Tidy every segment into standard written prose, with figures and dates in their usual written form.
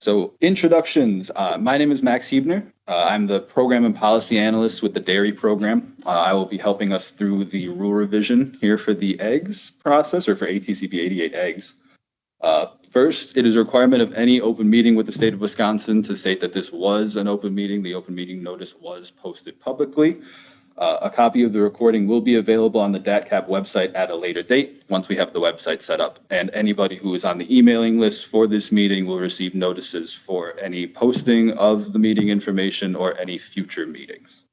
So introductions. My name is Max Hebner. I'm the program and policy analyst with the dairy program. I will be helping us through the rule revision here for the eggs process, or for ATCP 88 eggs. First, it is a requirement of any open meeting with the state of Wisconsin to state that this was an open meeting. The open meeting notice was posted publicly. A copy of the recording will be available on the DATCP website at a later date once we have the website set up. And anybody who is on the emailing list for this meeting will receive notices for any posting of the meeting information or any future meetings.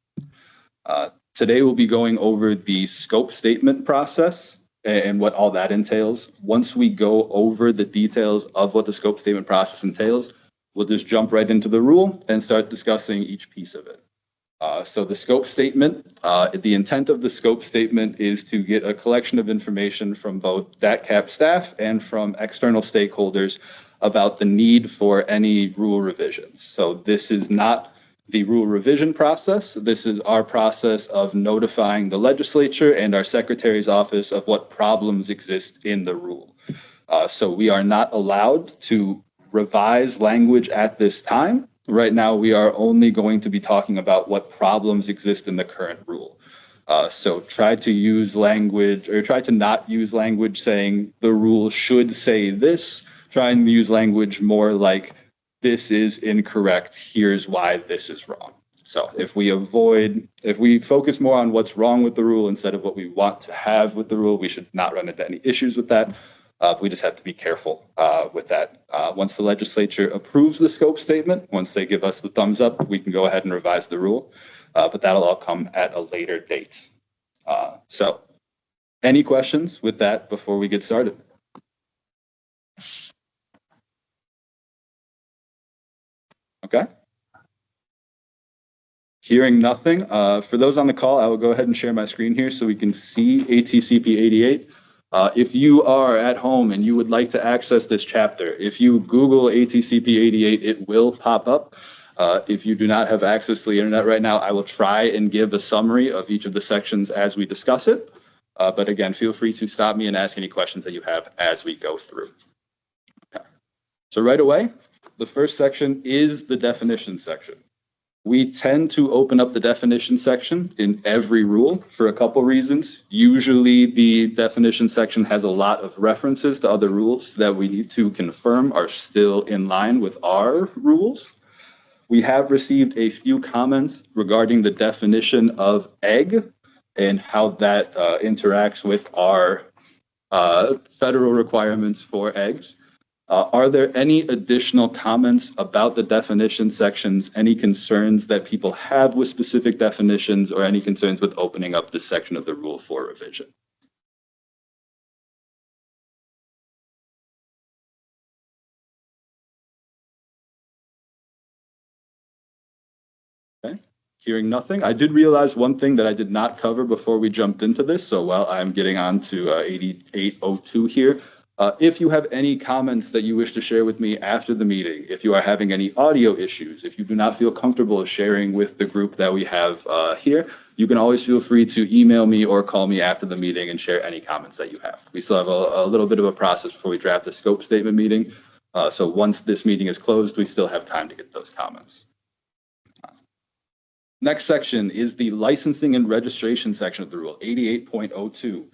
Today we'll be going over the scope statement process and what all that entails. Once we go over the details of what the scope statement process entails, we'll just jump right into the rule and start discussing each piece of it. So the scope statement, the intent of the scope statement is to get a collection of information from both DATCP staff and from external stakeholders about the need for any rule revisions. So this is not the rule revision process. This is our process of notifying the legislature and our secretary's office of what problems exist in the rule. So we are not allowed to revise language at this time. Right now, we are only going to be talking about what problems exist in the current rule. So try to use language, or try to not use language saying the rule should say this. Try and use language more like this is incorrect, here's why this is wrong. So if we focus more on what's wrong with the rule instead of what we want to have with the rule, we should not run into any issues with that. We just have to be careful with that. Once the legislature approves the scope statement, once they give us the thumbs up, we can go ahead and revise the rule, but that'll all come at a later date. So any questions with that before we get started? Okay. Hearing nothing, for those on the call, I will go ahead and share my screen here so we can see ATCP 88. If you are at home and you would like to access this chapter, if you Google ATCP 88, it will pop up. If you do not have access to the internet right now, I will try and give a summary of each of the sections as we discuss it. But again, feel free to stop me and ask any questions that you have as we go through. Okay. So right away, the first section is the definition section. We tend to open up the definition section in every rule for a couple reasons. Usually the definition section has a lot of references to other rules that we need to confirm are still in line with our rules. We have received a few comments regarding the definition of egg and how that interacts with our federal requirements for eggs. Are there any additional comments about the definition sections, any concerns that people have with specific definitions, or any concerns with opening up this section of the rule for revision? Okay, hearing nothing. I did realize one thing that I did not cover before we jumped into this, so while I'm getting on to 8802 here, if you have any comments that you wish to share with me after the meeting, if you are having any audio issues, if you do not feel comfortable sharing with the group that we have here, you can always feel free to email me or call me after the meeting and share any comments that you have. We still have a little bit of a process before we draft a scope statement meeting. So once this meeting is closed, we still have time to get those comments. Next section is the licensing and registration section of the rule, 88.02.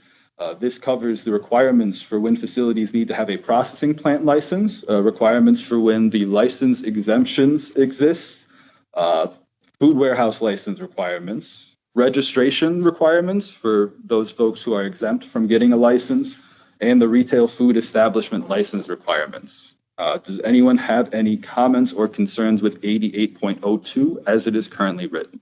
This covers the requirements for when facilities need to have a processing plant license, requirements for when the license exemptions exist, food warehouse license requirements, registration requirements for those folks who are exempt from getting a license, and the retail food establishment license requirements. Does anyone have any comments or concerns with 88.02 as it is currently written?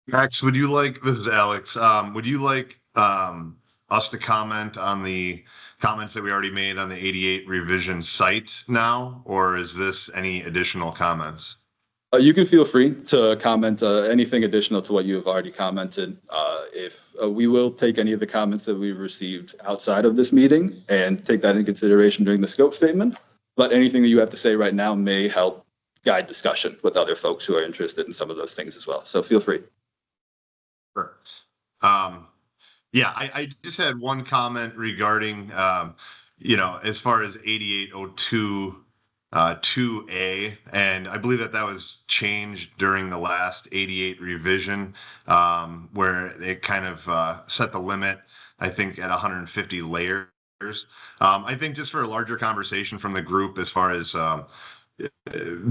Max, this is Alex, would you like us to comment on the comments that we already made on the 88 revision site now, or is this any additional comments? You can feel free to comment anything additional to what you have already commented. If we will take any of the comments that we've received outside of this meeting and take that into consideration during the scope statement, but anything that you have to say right now may help guide discussion with other folks who are interested in some of those things as well. So feel free. Sure. Yeah, I just had one comment regarding, as far as 8802 2A, and I believe that was changed during the last 88 revision, where it kind of set the limit, I think, at 150 layers. I think just for a larger conversation from the group, as far as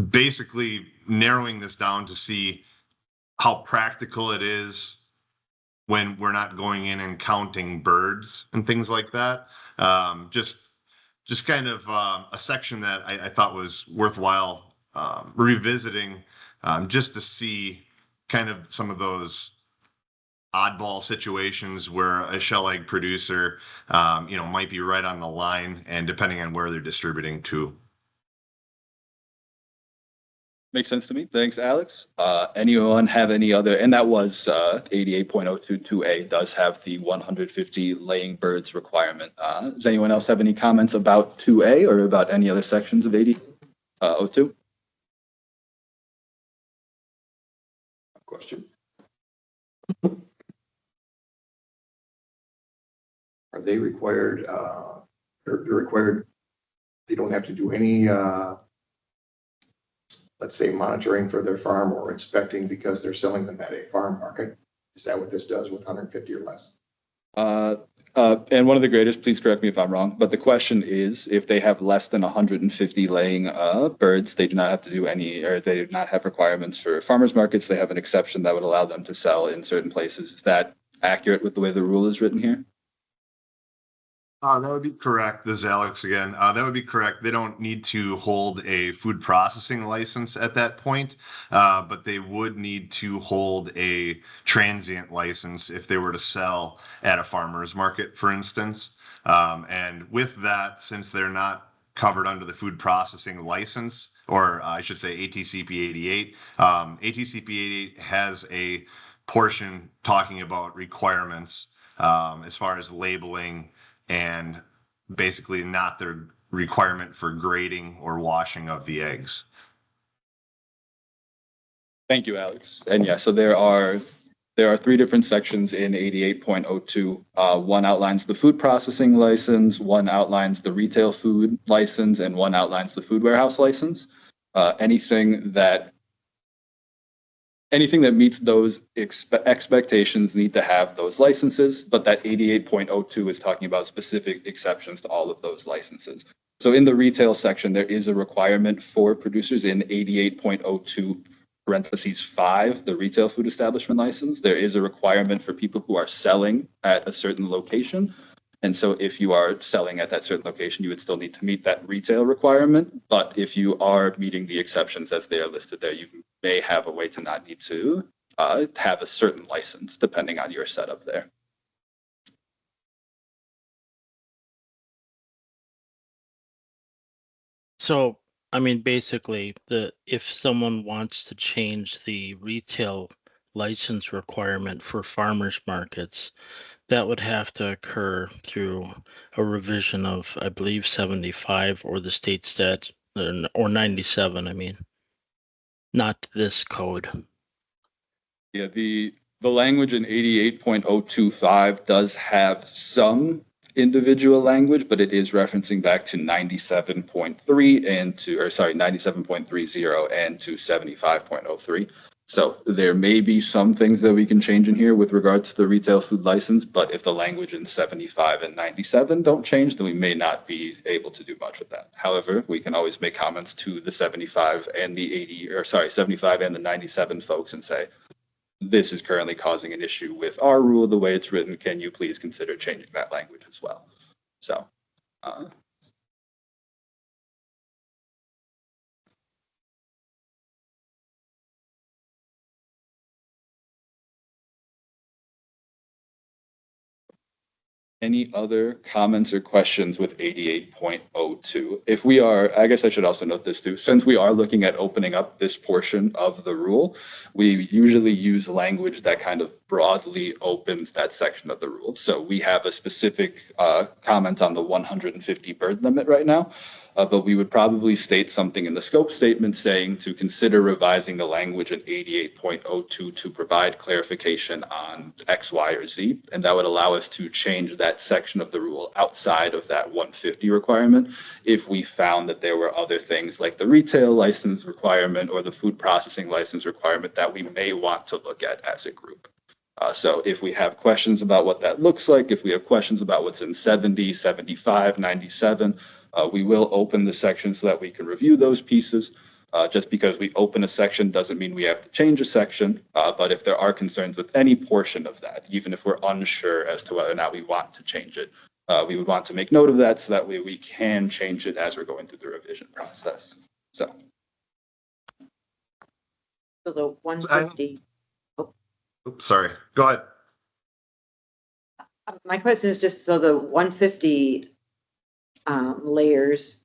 basically narrowing this down to see how practical it is when we're not going in and counting birds and things like that. Just kind of a section that I thought was worthwhile revisiting, just to see kind of some of those oddball situations where a shell egg producer, might be right on the line, and depending on where they're distributing to. Makes sense to me. Thanks, Alex. Anyone have any other, and that was 88.022A does have the 150 laying birds requirement. Does anyone else have any comments about 2A or about any other sections of 80.02? Question. Are they required, they're required, they don't have to do any, let's say, monitoring for their farm or inspecting because they're selling them at a farm market? Is that what this does with 150 or less? And one of the graders, please correct me if I'm wrong, but the question is, if they have less than 150 laying birds, they do not have to do any, or they do not have requirements for farmers markets. They have an exception that would allow them to sell in certain places. Is that accurate with the way the rule is written here? That would be correct. This is Alex again. That would be correct. They don't need to hold a food processing license at that point, but they would need to hold a transient license if they were to sell at a farmer's market, for instance. And with that, since they're not covered under the food processing license, or I should say ATCP 88, ATCP 88 has a portion talking about requirements as far as labeling and basically not their requirement for grading or washing of the eggs. Thank you, Alex. And yeah, so there are three different sections in 88.02. One outlines the food processing license, one outlines the retail food license, and one outlines the food warehouse license. Anything that meets those expectations need to have those licenses, but that 88.02 is talking about specific exceptions to all of those licenses. So in the retail section, there is a requirement for producers in 88.02 parentheses 5, the retail food establishment license. There is a requirement for people who are selling at a certain location. And so if you are selling at that certain location, you would still need to meet that retail requirement. But if you are meeting the exceptions as they are listed there, you may have a way to not need to have a certain license depending on your setup there. So, I mean, basically, if someone wants to change the retail license requirement for farmers markets, that would have to occur through a revision of, I believe, 75 or the state stat, or 97, I mean, not this code. Yeah, the language in 88.025 does have some individual language, but it is referencing back to 97.3 and to, or sorry, 97.30 and to 75.03. So there may be some things that we can change in here with regards to the retail food license, but if the language in 75 and 97 don't change, then we may not be able to do much with that. However, we can always make comments to the 75 and the 80, or sorry, 75 and the 97 folks and say, this is currently causing an issue with our rule the way it's written. Can you please consider changing that language as well? So, any other comments or questions with 88.02? If we are, I guess I should also note this too, since we are looking at opening up this portion of the rule, we usually use language that kind of broadly opens that section of the rule. So we have a specific comment on the 150 bird limit right now. but we would probably state something in the scope statement saying to consider revising the language in 88.02 to provide clarification on X, Y, or Z. And that would allow us to change that section of the rule outside of that 150 requirement if we found that there were other things like the retail license requirement or the food processing license requirement that we may want to look at as a group. So if we have questions about what that looks like, if we have questions about what's in 70, 75, 97, we will open the section so that we can review those pieces. Just because we open a section doesn't mean we have to change a section, but if there are concerns with any portion of that, even if we're unsure as to whether or not we want to change it, we would want to make note of that so that way we can change it as we're going through the revision process. So the 150. Oops, sorry, go ahead. My question is just, so the 150 layers,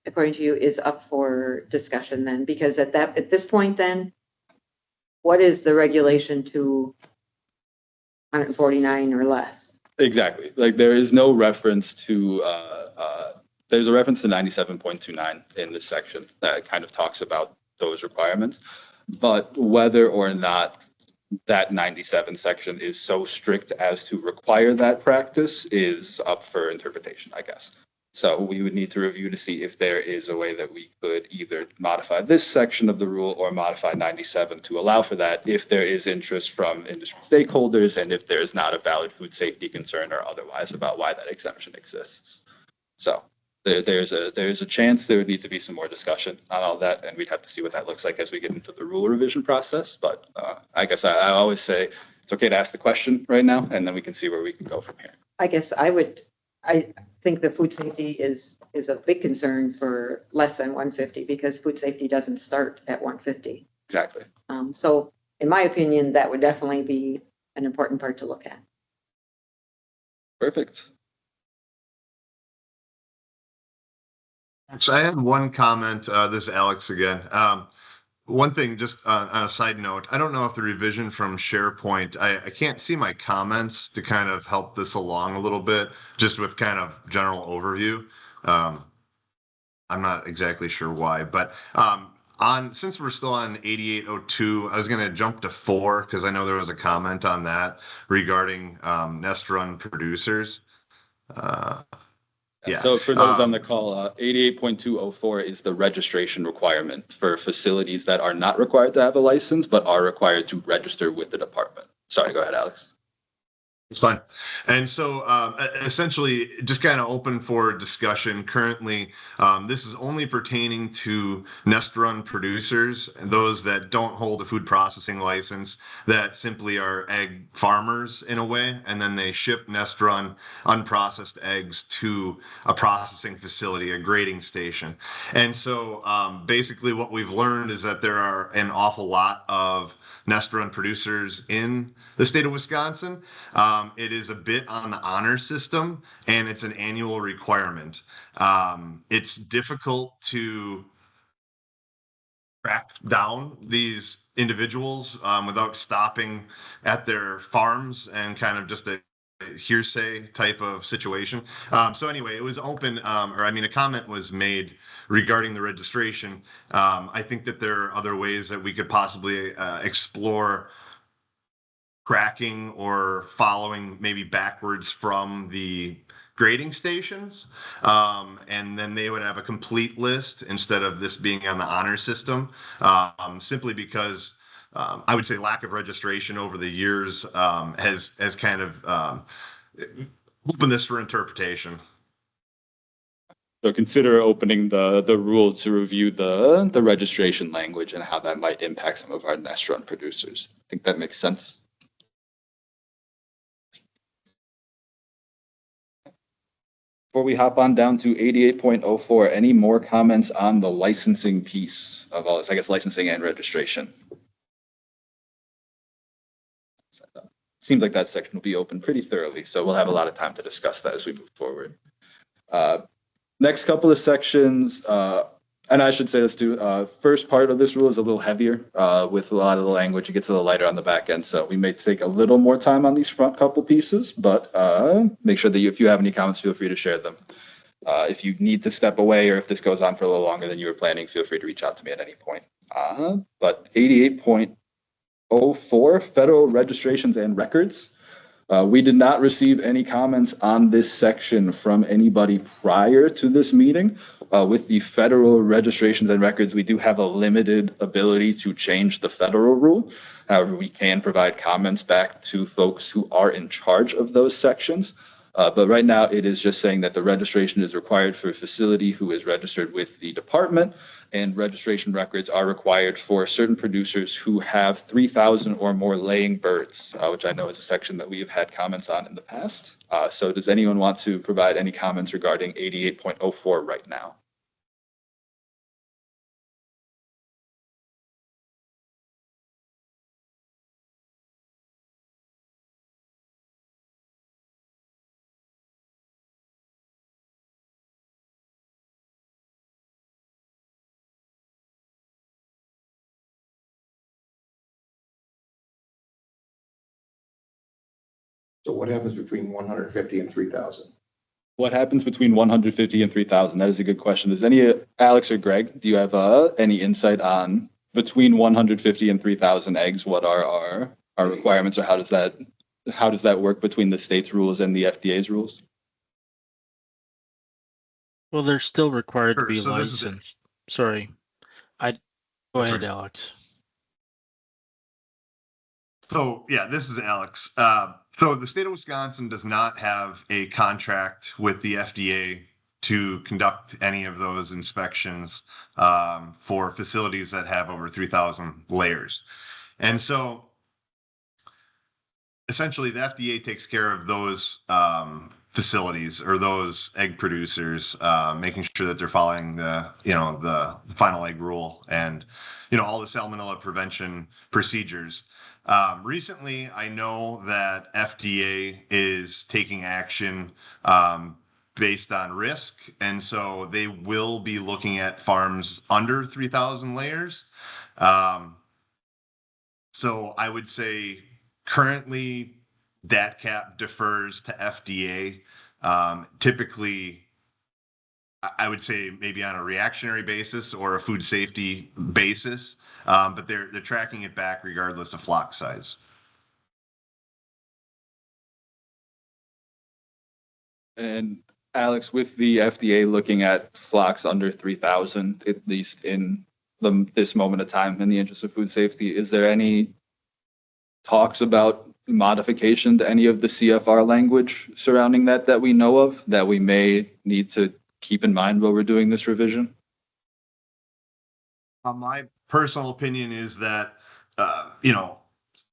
according to you, is up for discussion then? Because at this point then, what is the regulation to 149 or less? exactly, like there is no reference to, there's a reference to 97.29 in this section that kind of talks about those requirements, but whether or not that 97 section is so strict as to require that practice is up for interpretation, I guess. So we would need to review to see if there is a way that we could either modify this section of the rule or modify 97 to allow for that if there is interest from industry stakeholders and if there is not a valid food safety concern or otherwise about why that exemption exists. So there's a chance there would need to be some more discussion on all that, and we'd have to see what that looks like as we get into the rule revision process. But I guess I always say it's okay to ask the question right now, and then we can see where we can go from here. I guess I think the food safety is a big concern for less than 150 because food safety doesn't start at 150. Exactly. So in my opinion, that would definitely be an important part to look at. Perfect. So I had one comment. This is Alex again. One thing, just on a side note, I don't know if the revision from SharePoint, I can't see my comments to kind of help this along a little bit, just with kind of general overview. I'm not exactly sure why, but since we're still on 8802, I was going to jump to 4 because I know there was a comment on that regarding nest run producers. Yeah. So for those on the call, 88.204 is the registration requirement for facilities that are not required to have a license, but are required to register with the department. Sorry, go ahead, Alex. It's fine. And so essentially just kind of open for discussion currently. This is only pertaining to nest run producers, those that don't hold a food processing license, that simply are egg farmers in a way, and then they ship nest run unprocessed eggs to a processing facility, a grading station. And so basically what we've learned is that there are an awful lot of nest run producers in the state of Wisconsin. It is a bit on the honor system, and it's an annual requirement. It's difficult to track down these individuals without stopping at their farms and kind of just a hearsay type of situation. So anyway, it was open, a comment was made regarding the registration. I think that there are other ways that we could possibly explore tracking or following maybe backwards from the grading stations. And then they would have a complete list instead of this being on the honor system, simply because I would say lack of registration over the years has kind of opened this for interpretation. So consider opening the rules to review the registration language and how that might impact some of our nest run producers. I think that makes sense. Before we hop on down to 88.04, any more comments on the licensing piece of all this? I guess licensing and registration. Seems like that section will be open pretty thoroughly, so we'll have a lot of time to discuss that as we move forward. Next couple of sections, and I should say this too, first part of this rule is a little heavier with a lot of the language. It gets a little lighter on the back end, so we may take a little more time on these front couple pieces, but make sure that if you have any comments, feel free to share them. If you need to step away or if this goes on for a little longer than you were planning, feel free to reach out to me at any point. But 88.04, federal registrations and records. We did not receive any comments on this section from anybody prior to this meeting. With the federal registrations and records, we do have a limited ability to change the federal rule. However, we can provide comments back to folks who are in charge of those sections. But right now, it is just saying that the registration is required for a facility who is registered with the department, and registration records are required for certain producers who have 3,000 or more laying birds, which I know is a section that we have had comments on in the past. So does anyone want to provide any comments regarding 88.04 right now? So what happens between 150 and 3,000? What happens between 150 and 3,000? That is a good question. Does Alex or Greg, do you have any insight on between 150 and 3,000 eggs? What are our requirements, or how does that work between the state's rules and the FDA's rules? Well, they're still required to Sure, be so this is it. licensed. Sorry. Go That's ahead, right. Alex. So yeah, this is Alex. So the state of Wisconsin does not have a contract with the FDA to conduct any of those inspections for facilities that have over 3,000 layers. And so essentially the FDA takes care of those facilities or those egg producers, making sure that they're following the final egg rule and all the salmonella prevention procedures. Recently, I know that FDA is taking action based on risk, and so they will be looking at farms under 3,000 layers. So I would say currently DATCP defers to FDA. Typically, I would say maybe on a reactionary basis or a food safety basis, but they're tracking it back regardless of flock size. And Alex, with the FDA looking at flocks under 3,000, at least in this moment of time, in the interest of food safety, is there any talks about modification to any of the CFR language surrounding that we know of, that we may need to keep in mind while we're doing this revision? My personal opinion is that,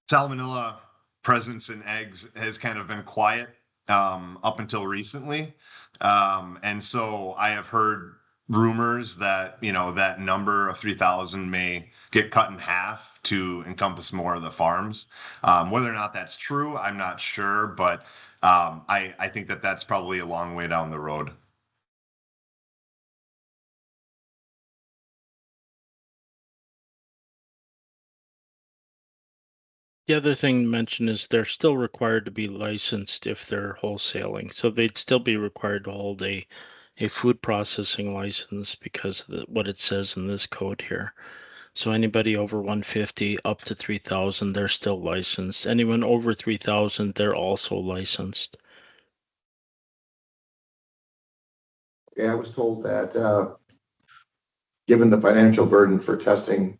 salmonella presence in eggs has kind of been quiet up until recently. And so I have heard rumors that, that number of 3,000 may get cut in half to encompass more of the farms. Whether or not that's true, I'm not sure, but I think that that's probably a long way down the road. The other thing to mention is they're still required to be licensed if they're wholesaling. So they'd still be required to hold a food processing license because of what it says in this code here. So anybody over 150 up to 3,000, they're still licensed. Anyone over 3,000, they're also licensed. Yeah, I was told that given the financial burden for testing,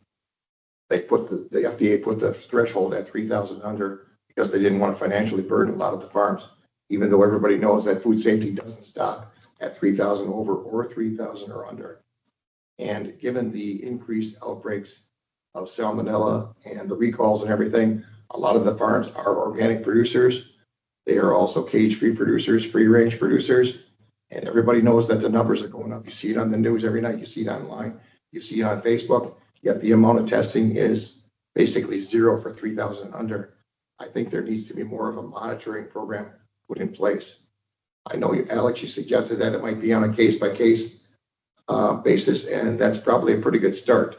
the FDA put the threshold at 3,000 under because they didn't want to financially burden a lot of the farms, even though everybody knows that food safety doesn't stop at 3,000 over or 3,000 or under. And given the increased outbreaks of salmonella and the recalls and everything, a lot of the farms are organic producers. They are also cage-free producers, free-range producers. And everybody knows that the numbers are going up. You see it on the news every night. You see it online. You see it on Facebook. Yet the amount of testing is basically zero for 3,000 and under. I think there needs to be more of a monitoring program put in place. I know, Alex, you suggested that it might be on a case-by-case basis, and that's probably a pretty good start.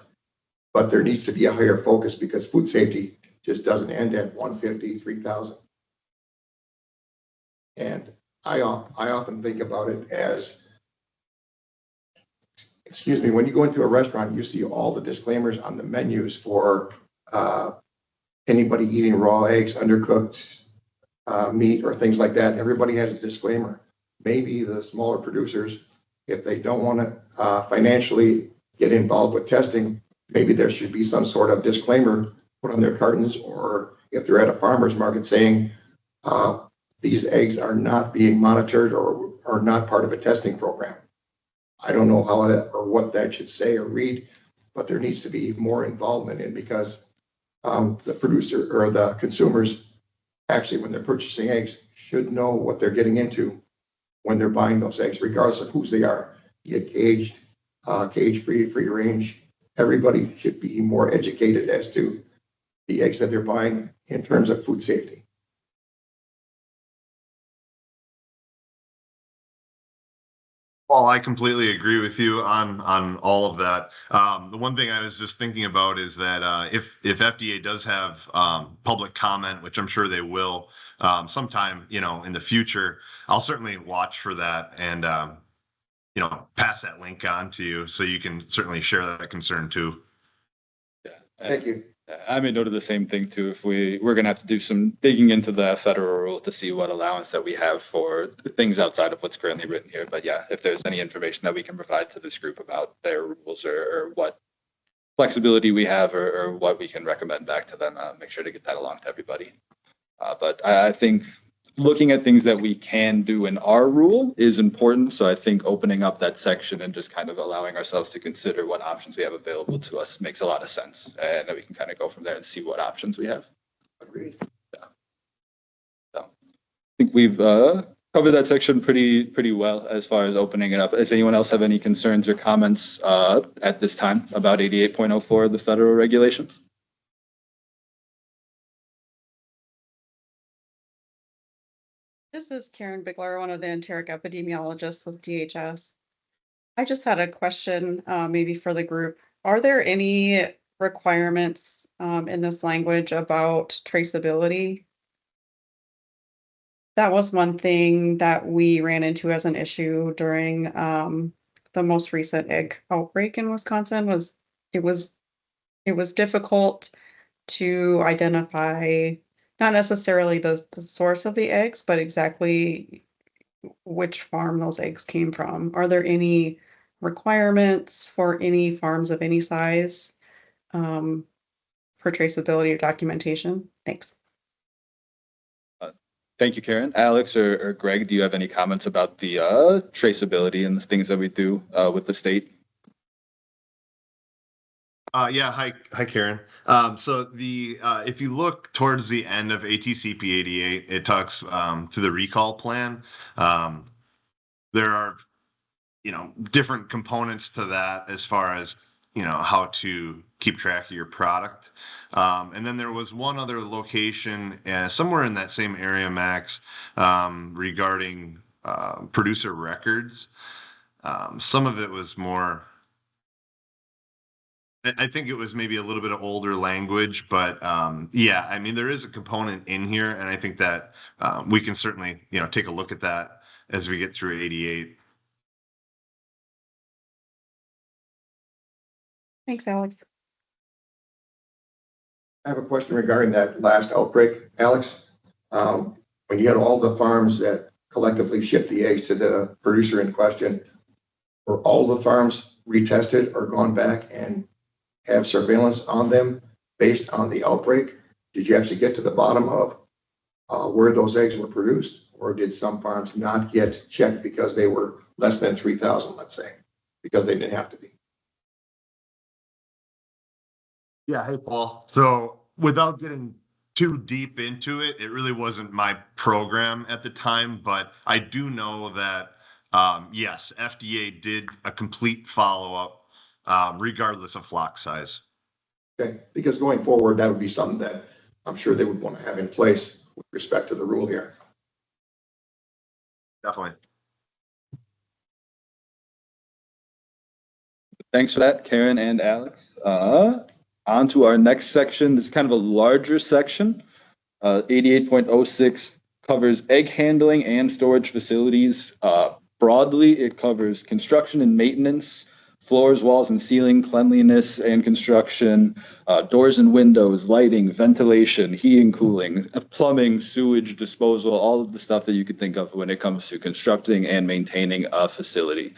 But there needs to be a higher focus because food safety just doesn't end at 150, 3,000. And I often think about it as excuse me, when you go into a restaurant, you see all the disclaimers on the menus for anybody eating raw eggs, undercooked meat, or things like that. Everybody has a disclaimer. Maybe the smaller producers, if they don't want to financially get involved with testing, maybe there should be some sort of disclaimer put on their cartons, or if they're at a farmer's market saying, these eggs are not being monitored or are not part of a testing program. I don't know how that or what that should say or read, but there needs to be more involvement in, because the producer or the consumers actually, when they're purchasing eggs, should know what they're getting into when they're buying those eggs, regardless of whose they are, be it caged, cage-free, free range. Everybody should be more educated as to the eggs that they're buying in terms of food safety. Well, I completely agree with you on all of that. The one thing I was just thinking about is that if FDA does have public comment, which I'm sure they will sometime, in the future, I'll certainly watch for that and pass that link on to you so you can certainly share that concern too. Yeah. Thank you. I made note of the same thing too. If we're going to have to do some digging into the federal rule to see what allowance that we have for things outside of what's currently written here. But yeah, if there's any information that we can provide to this group about their rules or what flexibility we have or what we can recommend back to them, make sure to get that along to everybody. But I think looking at things that we can do in our rule is important. So I think opening up that section and just kind of allowing ourselves to consider what options we have available to us makes a lot of sense. And then we can kind of go from there and see what options we have. Agreed. Yeah. So I think we've covered that section pretty well as far as opening it up. Does anyone else have any concerns or comments at this time about 88.04 of the federal regulations? This is Karen Bigler, one of the enteric epidemiologists with DHS. I just had a question, maybe for the group. Are there any requirements in this language about traceability? That was one thing that we ran into as an issue during the most recent egg outbreak in Wisconsin. It was difficult to identify not necessarily the source of the eggs, but exactly which farm those eggs came from. Are there any requirements for any farms of any size for traceability or documentation? Thanks. Thank you, Karen. Alex or Greg, do you have any comments about the traceability and the things that we do with the state? Yeah, hi, Karen. So if you look towards the end of ATCP 88, it talks to the recall plan. There are, different components to that as far as, how to keep track of your product. And then there was one other location somewhere in that same area, Max, regarding producer records. Some of it was more, I think it was maybe a little bit of older language, but yeah, I mean, there is a component in here, and I think that we can certainly, take a look at that as we get through 88. Thanks, Alex. I have a question regarding that last outbreak, Alex. When you had all the farms that collectively shipped the eggs to the producer in question, were all the farms retested or gone back and have surveillance on them based on the outbreak? Did you actually get to the bottom of where those eggs were produced, or did some farms not get checked because they were less than 3,000, let's say, because they didn't have to be? Yeah, hey, Paul. So without getting too deep into it, it really wasn't my program at the time, but I do know that, yes, FDA did a complete follow-up regardless of flock size. Okay, because going forward, that would be something that I'm sure they would want to have in place with respect to the rule here. Definitely. Thanks for that, Karen and Alex. On to our next section. This is kind of a larger section. 88.06 covers egg handling and storage facilities. Broadly, it covers construction and maintenance floors, walls, and ceiling cleanliness and construction, doors and windows, lighting, ventilation, heating, cooling, plumbing, sewage disposal, all of the stuff that you could think of when it comes to constructing and maintaining a facility.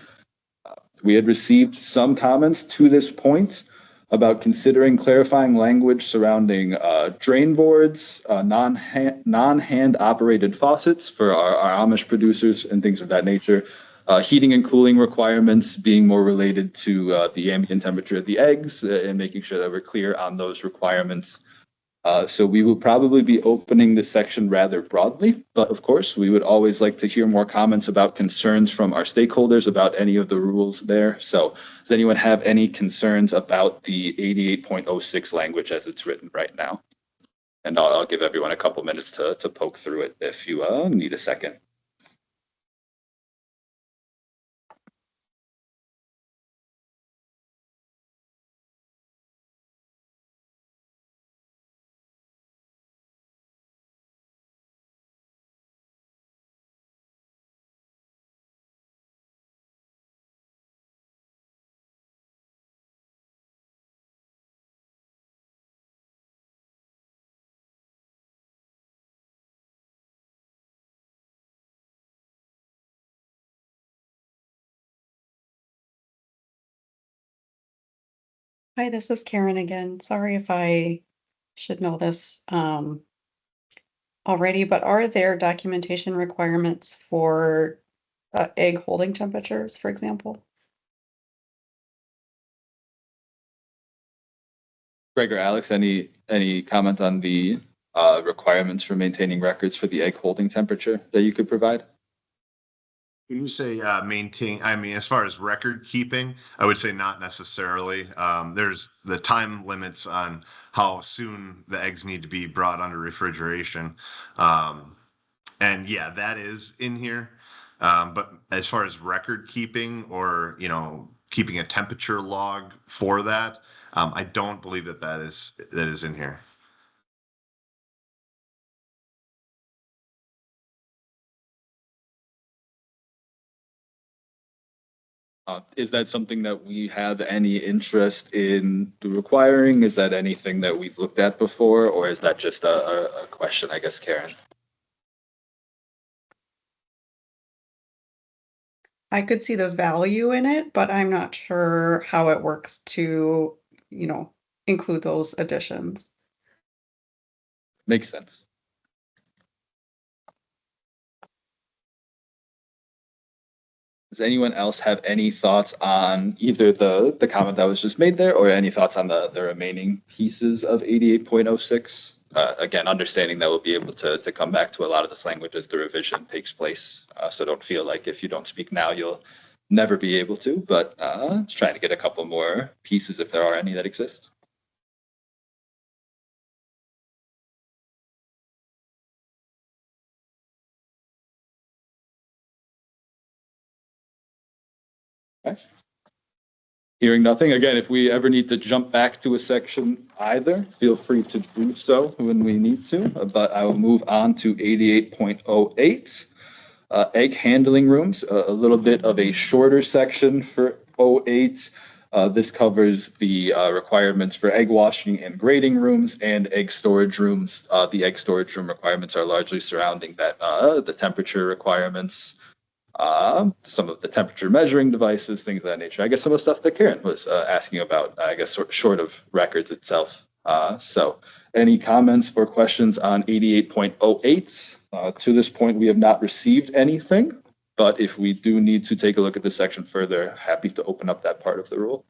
We had received some comments to this point about considering clarifying language surrounding drain boards, non-hand operated faucets for our Amish producers and things of that nature, heating and cooling requirements being more related to the ambient temperature of the eggs and making sure that we're clear on those requirements. So we will probably be opening this section rather broadly, but of course, we would always like to hear more comments about concerns from our stakeholders about any of the rules there. So does anyone have any concerns about the 88.06 language as it's written right now? And I'll give everyone a couple minutes to poke through it if you need a second. Hi, this is Karen again. Sorry if I should know this already, but are there documentation requirements for egg holding temperatures, for example? Greg or Alex, any comment on the requirements for maintaining records for the egg holding temperature that you could provide? When you say maintain, I mean, as far as record keeping, I would say not necessarily. There's the time limits on how soon the eggs need to be brought under refrigeration. And yeah, that is in here. But as far as record keeping or, keeping a temperature log for that, I don't believe that is in here. Is that something that we have any interest in requiring? Is that anything that we've looked at before, or is that just a question, I guess, Karen? I could see the value in it, but I'm not sure how it works to, include those additions. Makes sense. Does anyone else have any thoughts on either the comment that was just made there or any thoughts on the remaining pieces of 88.06? Again, understanding that we'll be able to come back to a lot of this language as the revision takes place. So don't feel like if you don't speak now, you'll never be able to, but let's try to get a couple more pieces if there are any that exist. Okay. Hearing nothing, again, if we ever need to jump back to a section either, feel free to do so when we need to, but I will move on to 88.08. Egg handling rooms, a little bit of a shorter section for 08. This covers the requirements for egg washing and grading rooms and egg storage rooms. The egg storage room requirements are largely surrounding that, the temperature requirements, some of the temperature measuring devices, things of that nature. I guess some of the stuff that Karen was asking about, I guess, short of records itself. So any comments or questions on 88.08? To this point, we have not received anything, but if we do need to take a look at this section further, happy to open up that part of the rule.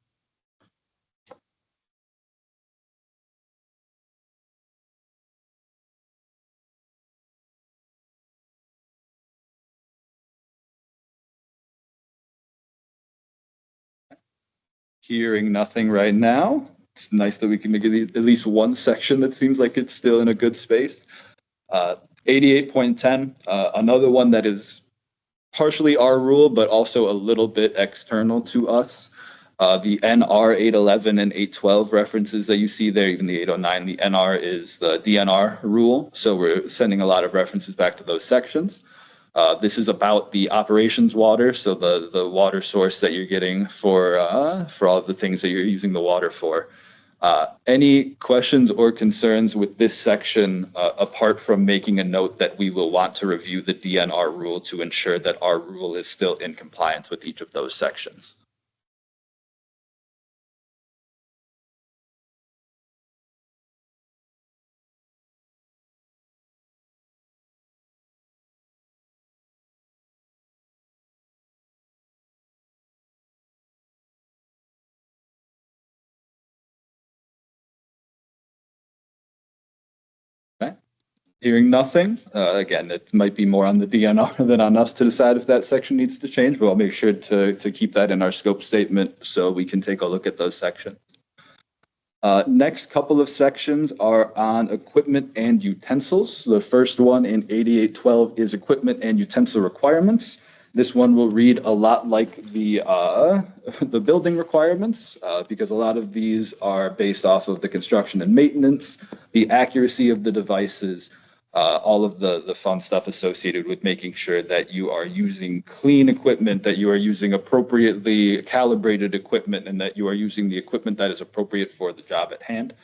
Hearing nothing right now. It's nice that we can make it at least one section that seems like it's still in a good space. 88.10, another one that is partially our rule, but also a little bit external to us. The NR 811 and 812 references that you see there, even the 809, the NR is the DNR rule. So we're sending a lot of references back to those sections. This is about the operations water, so the water source that you're getting for all of the things that you're using the water for. Any questions or concerns with this section, apart from making a note that we will want to review the DNR rule to ensure that our rule is still in compliance with each of those sections? Okay. Hearing nothing, again, it might be more on the DNR than on us to decide if that section needs to change, but I'll make sure to keep that in our scope statement so we can take a look at those sections. Next couple of sections are on equipment and utensils. The first one in 8812 is equipment and utensil requirements. This one will read a lot like the building requirements because a lot of these are based off of the construction and maintenance, the accuracy of the devices, all of the fun stuff associated with making sure that you are using clean equipment, that you are using appropriately calibrated equipment, and that you are using the equipment that is appropriate for the job at hand.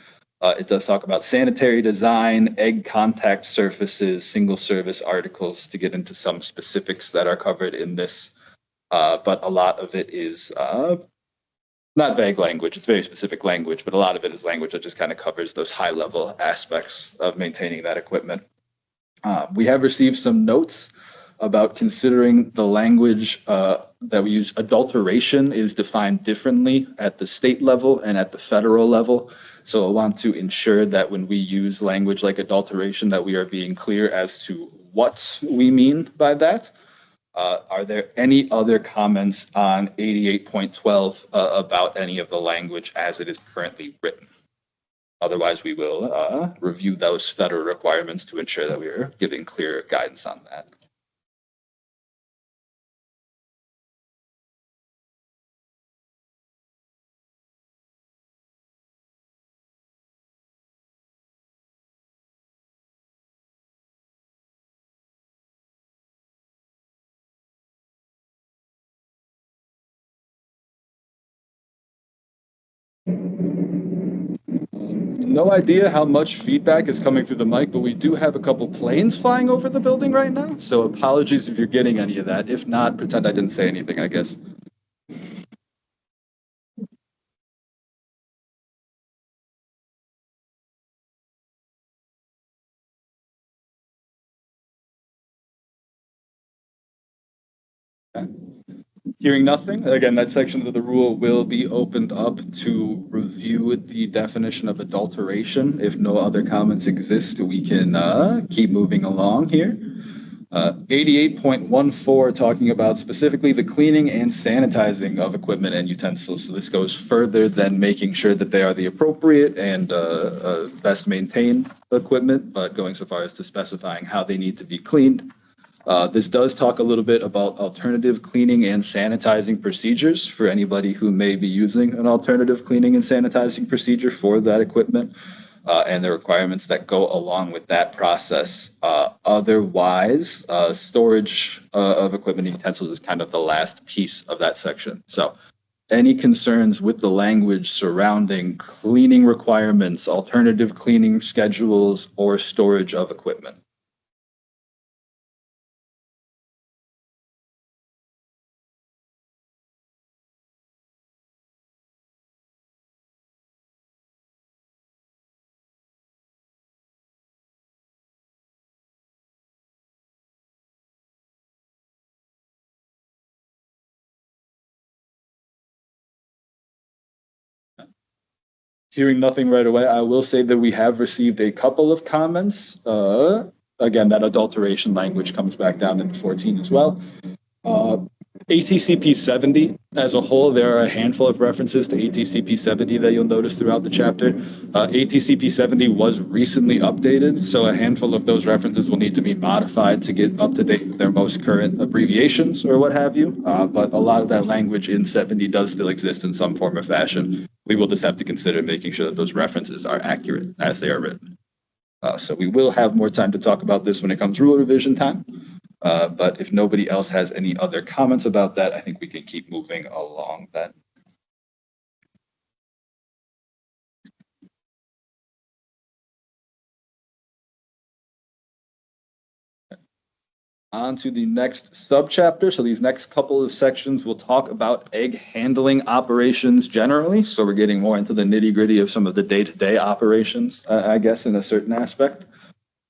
It does talk about sanitary design, egg contact surfaces, single service articles to get into some specifics that are covered in this. But a lot of it is not vague language, it's very specific language, but a lot of it is language that just kind of covers those high level aspects of maintaining that equipment. We have received some notes about considering the language that we use. Adulteration is defined differently at the state level and at the federal level. So I want to ensure that when we use language like adulteration, that we are being clear as to what we mean by that. Are there any other comments on 88.12 about any of the language as it is currently written? Otherwise, we will review those federal requirements to ensure that we are giving clear guidance on that. No idea how much feedback is coming through the mic, but we do have a couple planes flying over the building right now. So apologies if you're getting any of that. If not, pretend I didn't say anything, I guess. Hearing nothing, again, that section of the rule will be opened up to review the definition of adulteration. If no other comments exist, we can keep moving along here. 88.14 talking about specifically the cleaning and sanitizing of equipment and utensils. So this goes further than making sure that they are the appropriate and best maintained equipment, but going so far as to specifying how they need to be cleaned. This does talk a little bit about alternative cleaning and sanitizing procedures for anybody who may be using an alternative cleaning and sanitizing procedure for that equipment and the requirements that go along with that process. Otherwise, storage of equipment and utensils is kind of the last piece of that section. So any concerns with the language surrounding cleaning requirements, alternative cleaning schedules, or storage of equipment? Hearing nothing right away, I will say that we have received a couple of comments. Again, that adulteration language comes back down into 14 as well. ATCP 70 as a whole, there are a handful of references to ATCP 70 that you'll notice throughout the chapter. ATCP 70 was recently updated, so a handful of those references will need to be modified to get up to date with their most current abbreviations or what have you. But a lot of that language in 70 does still exist in some form or fashion. We will just have to consider making sure that those references are accurate as they are written. So we will have more time to talk about this when it comes rule revision time. But if nobody else has any other comments about that, I think we can keep moving along then. On to the next subchapter. So these next couple of sections will talk about egg handling operations generally. So we're getting more into the nitty gritty of some of the day-to-day operations, I guess, in a certain aspect.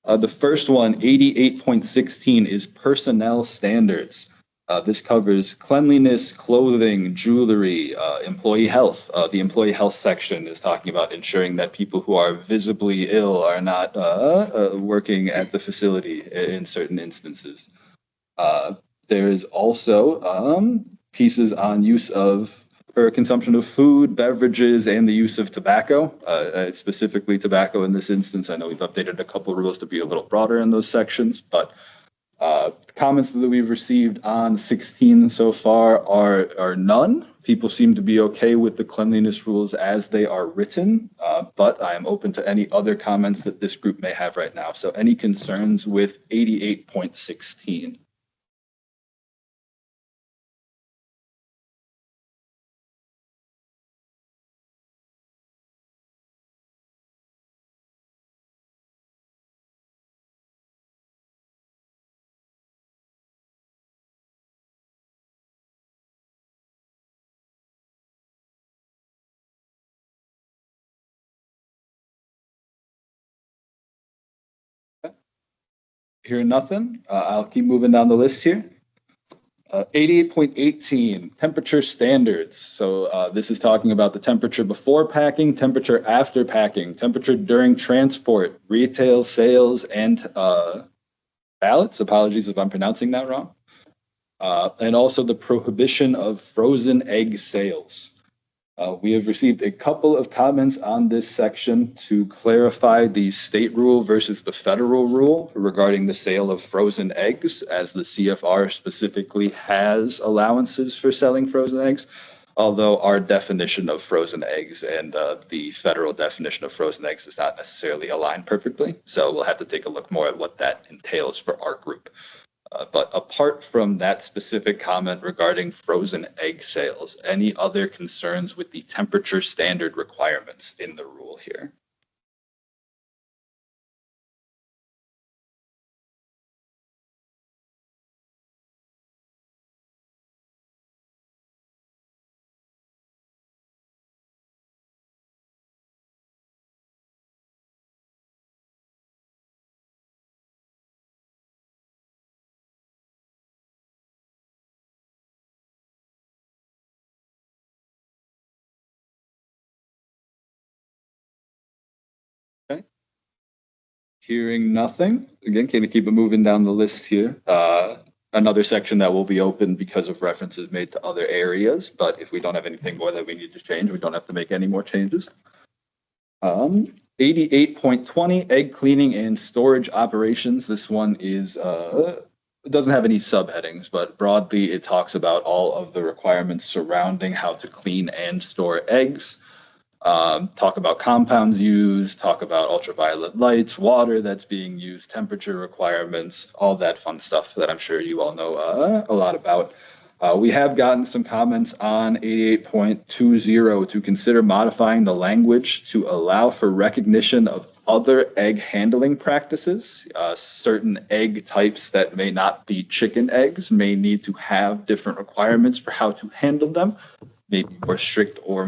The first one, 88.16, is personnel standards. This covers cleanliness, clothing, jewelry, employee health. The employee health section is talking about ensuring that people who are visibly ill are not working at the facility in certain instances. There is also pieces on use of or consumption of food, beverages, and the use of tobacco, specifically tobacco in this instance. I know we've updated a couple of rules to be a little broader in those sections, but comments that we've received on 16 so far are none. People seem to be okay with the cleanliness rules as they are written, but I am open to any other comments that this group may have right now. So any concerns with 88.16? Hearing nothing, I'll keep moving down the list here. 88.18, temperature standards. So this is talking about the temperature before packing, temperature after packing, temperature during transport, retail sales, and ballots. Apologies if I'm pronouncing that wrong. And also the prohibition of frozen egg sales. We have received a couple of comments on this section to clarify the state rule versus the federal rule regarding the sale of frozen eggs, as the CFR specifically has allowances for selling frozen eggs, although our definition of frozen eggs and the federal definition of frozen eggs does not necessarily align perfectly. So we'll have to take a look more at what that entails for our group. But apart from that specific comment regarding frozen egg sales, any other concerns with the temperature standard requirements in the rule here? Okay. Hearing nothing, again, can we keep it moving down the list here? Another section that will be open because of references made to other areas, but if we don't have anything more that we need to change, we don't have to make any more changes. 88.20, egg cleaning and storage operations. This one is, it doesn't have any subheadings, but broadly it talks about all of the requirements surrounding how to clean and store eggs. Talk about compounds used, talk about ultraviolet lights, water that's being used, temperature requirements, all that fun stuff that I'm sure you all know a lot about. We have gotten some comments on 88.20 to consider modifying the language to allow for recognition of other egg handling practices. Certain egg types that may not be chicken eggs may need to have different requirements for how to handle them, maybe more strict or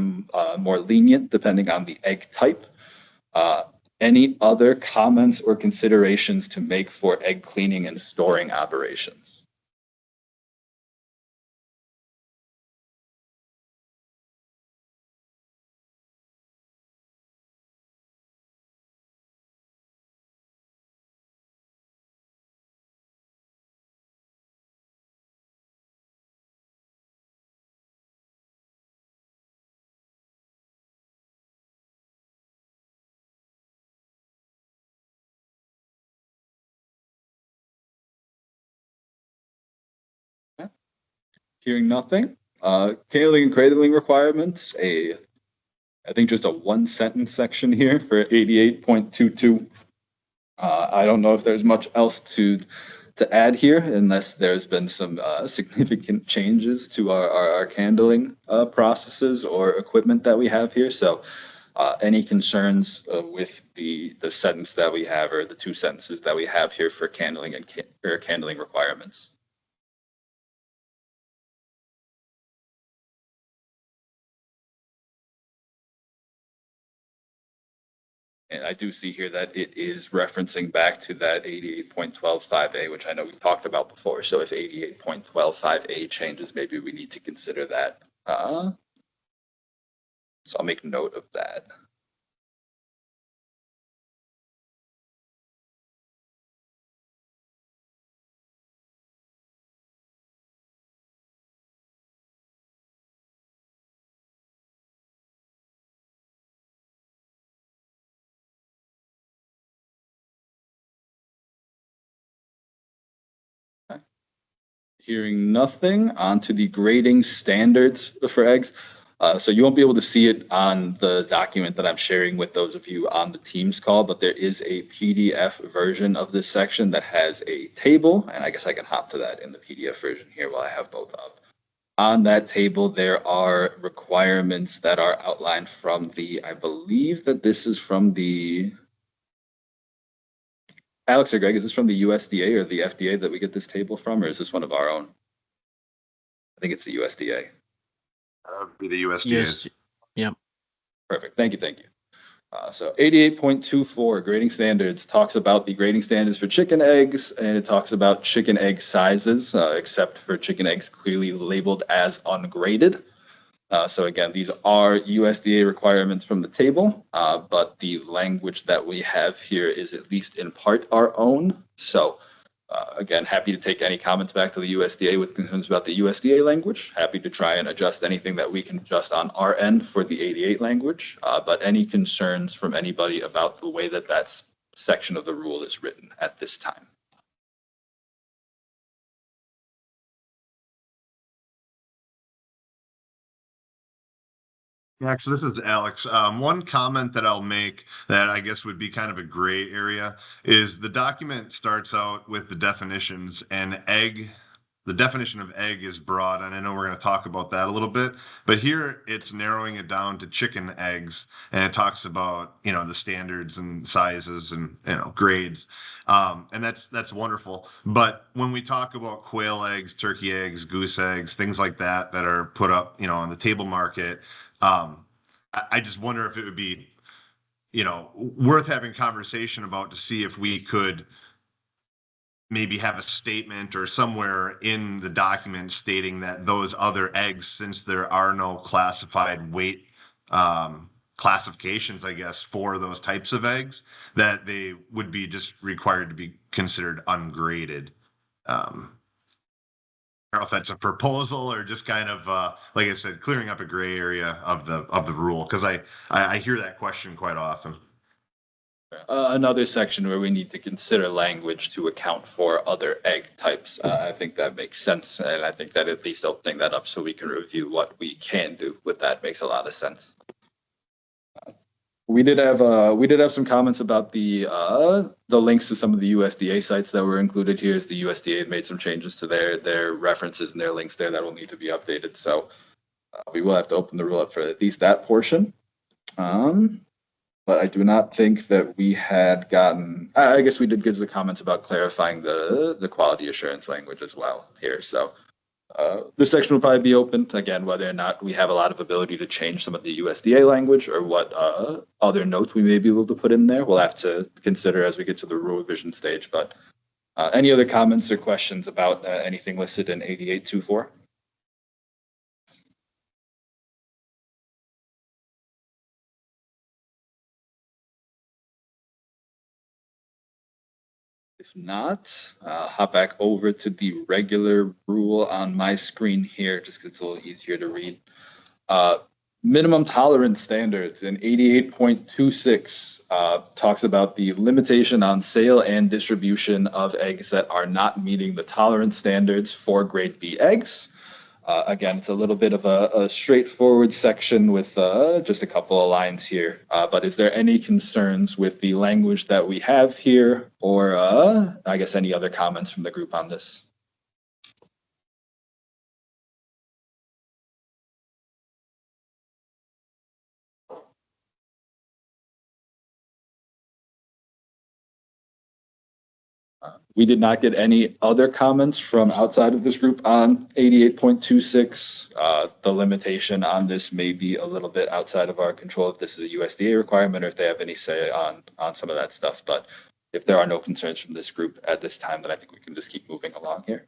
more lenient depending on the egg type. Any other comments or considerations to make for egg cleaning and storing operations? Hearing nothing. Handling and cradling requirements, I think just a one sentence section here for 88.22. I don't know if there's much else to to add here unless there's been some significant changes to our handling processes or equipment that we have here. So any concerns with the sentence that we have or the two sentences that we have here for handling and handling requirements? And I do see here that it is referencing back to that 88.125A, which I know we talked about before. So if 88.125A changes, maybe we need to consider that. So I'll make note of that. Hearing nothing, on to the grading standards for eggs. So you won't be able to see it on the document that I'm sharing with those of you on the Teams call, but there is a PDF version of this section that has a table, and I guess I can hop to that in the PDF version here while I have both up. On that table, there are requirements that are outlined from I believe that this is from Alex or Greg, is this from the USDA or the FDA that we get this table from, or is this one of our own? I think it's the USDA. That would be the USDA. Yes. Yep. Perfect. Thank you. Thank you. So 88.24 grading standards talks about the grading standards for chicken eggs, and it talks about chicken egg sizes, except for chicken eggs clearly labeled as ungraded. So again, these are USDA requirements from the table, but the language that we have here is at least in part our own. So again, happy to take any comments back to the USDA with concerns about the USDA language. Happy to try and adjust anything that we can adjust on our end for the 88 language. But any concerns from anybody about the way that that section of the rule is written at this time? Max, this is Alex. One comment that I'll make that I guess would be kind of a gray area is the document starts out with the definitions, and the definition of egg is broad, and I know we're going to talk about that a little bit, but here it's narrowing it down to chicken eggs, and it talks about, the standards and sizes and, grades. And that's wonderful. But when we talk about quail eggs, turkey eggs, goose eggs, things like that are put up, on the table market, I just wonder if it would be, worth having conversation about to see if we could maybe have a statement or somewhere in the document stating that those other eggs, since there are no classified weight classifications, I guess, for those types of eggs, that they would be just required to be considered ungraded. I don't know if that's a proposal or just kind of, like I said, clearing up a gray area of the rule, because I hear that question quite often. Another section where we need to consider language to account for other egg types. I think that makes sense, and I think that at least opening that up so we can review what we can do with that makes a lot of sense. We did have some comments about the links to some of the USDA sites that were included here, as the USDA have made some changes to their references and their links there that will need to be updated. So we will have to open the rule up for at least that portion. But I do not think that we had gotten. I guess we did give the comments about clarifying the quality assurance language as well here. So this section will probably be open again, whether or not we have a lot of ability to change some of the USDA language or what other notes we may be able to put in there. We'll have to consider as we get to the rule revision stage. But any other comments or questions about anything listed in 88.24? If not, hop back over to the regular rule on my screen here, just because it's a little easier to read. Minimum tolerance standards in 88.26 talks about the limitation on sale and distribution of eggs that are not meeting the tolerance standards for grade B eggs. Again, it's a little bit of a straightforward section with just a couple of lines here. But is there any concerns with the language that we have here, or I guess any other comments from the group on this? We did not get any other comments from outside of this group on 88.26. The limitation on this may be a little bit outside of our control if this is a USDA requirement or if they have any say on some of that stuff. But if there are no concerns from this group at this time, then I think we can just keep moving along here.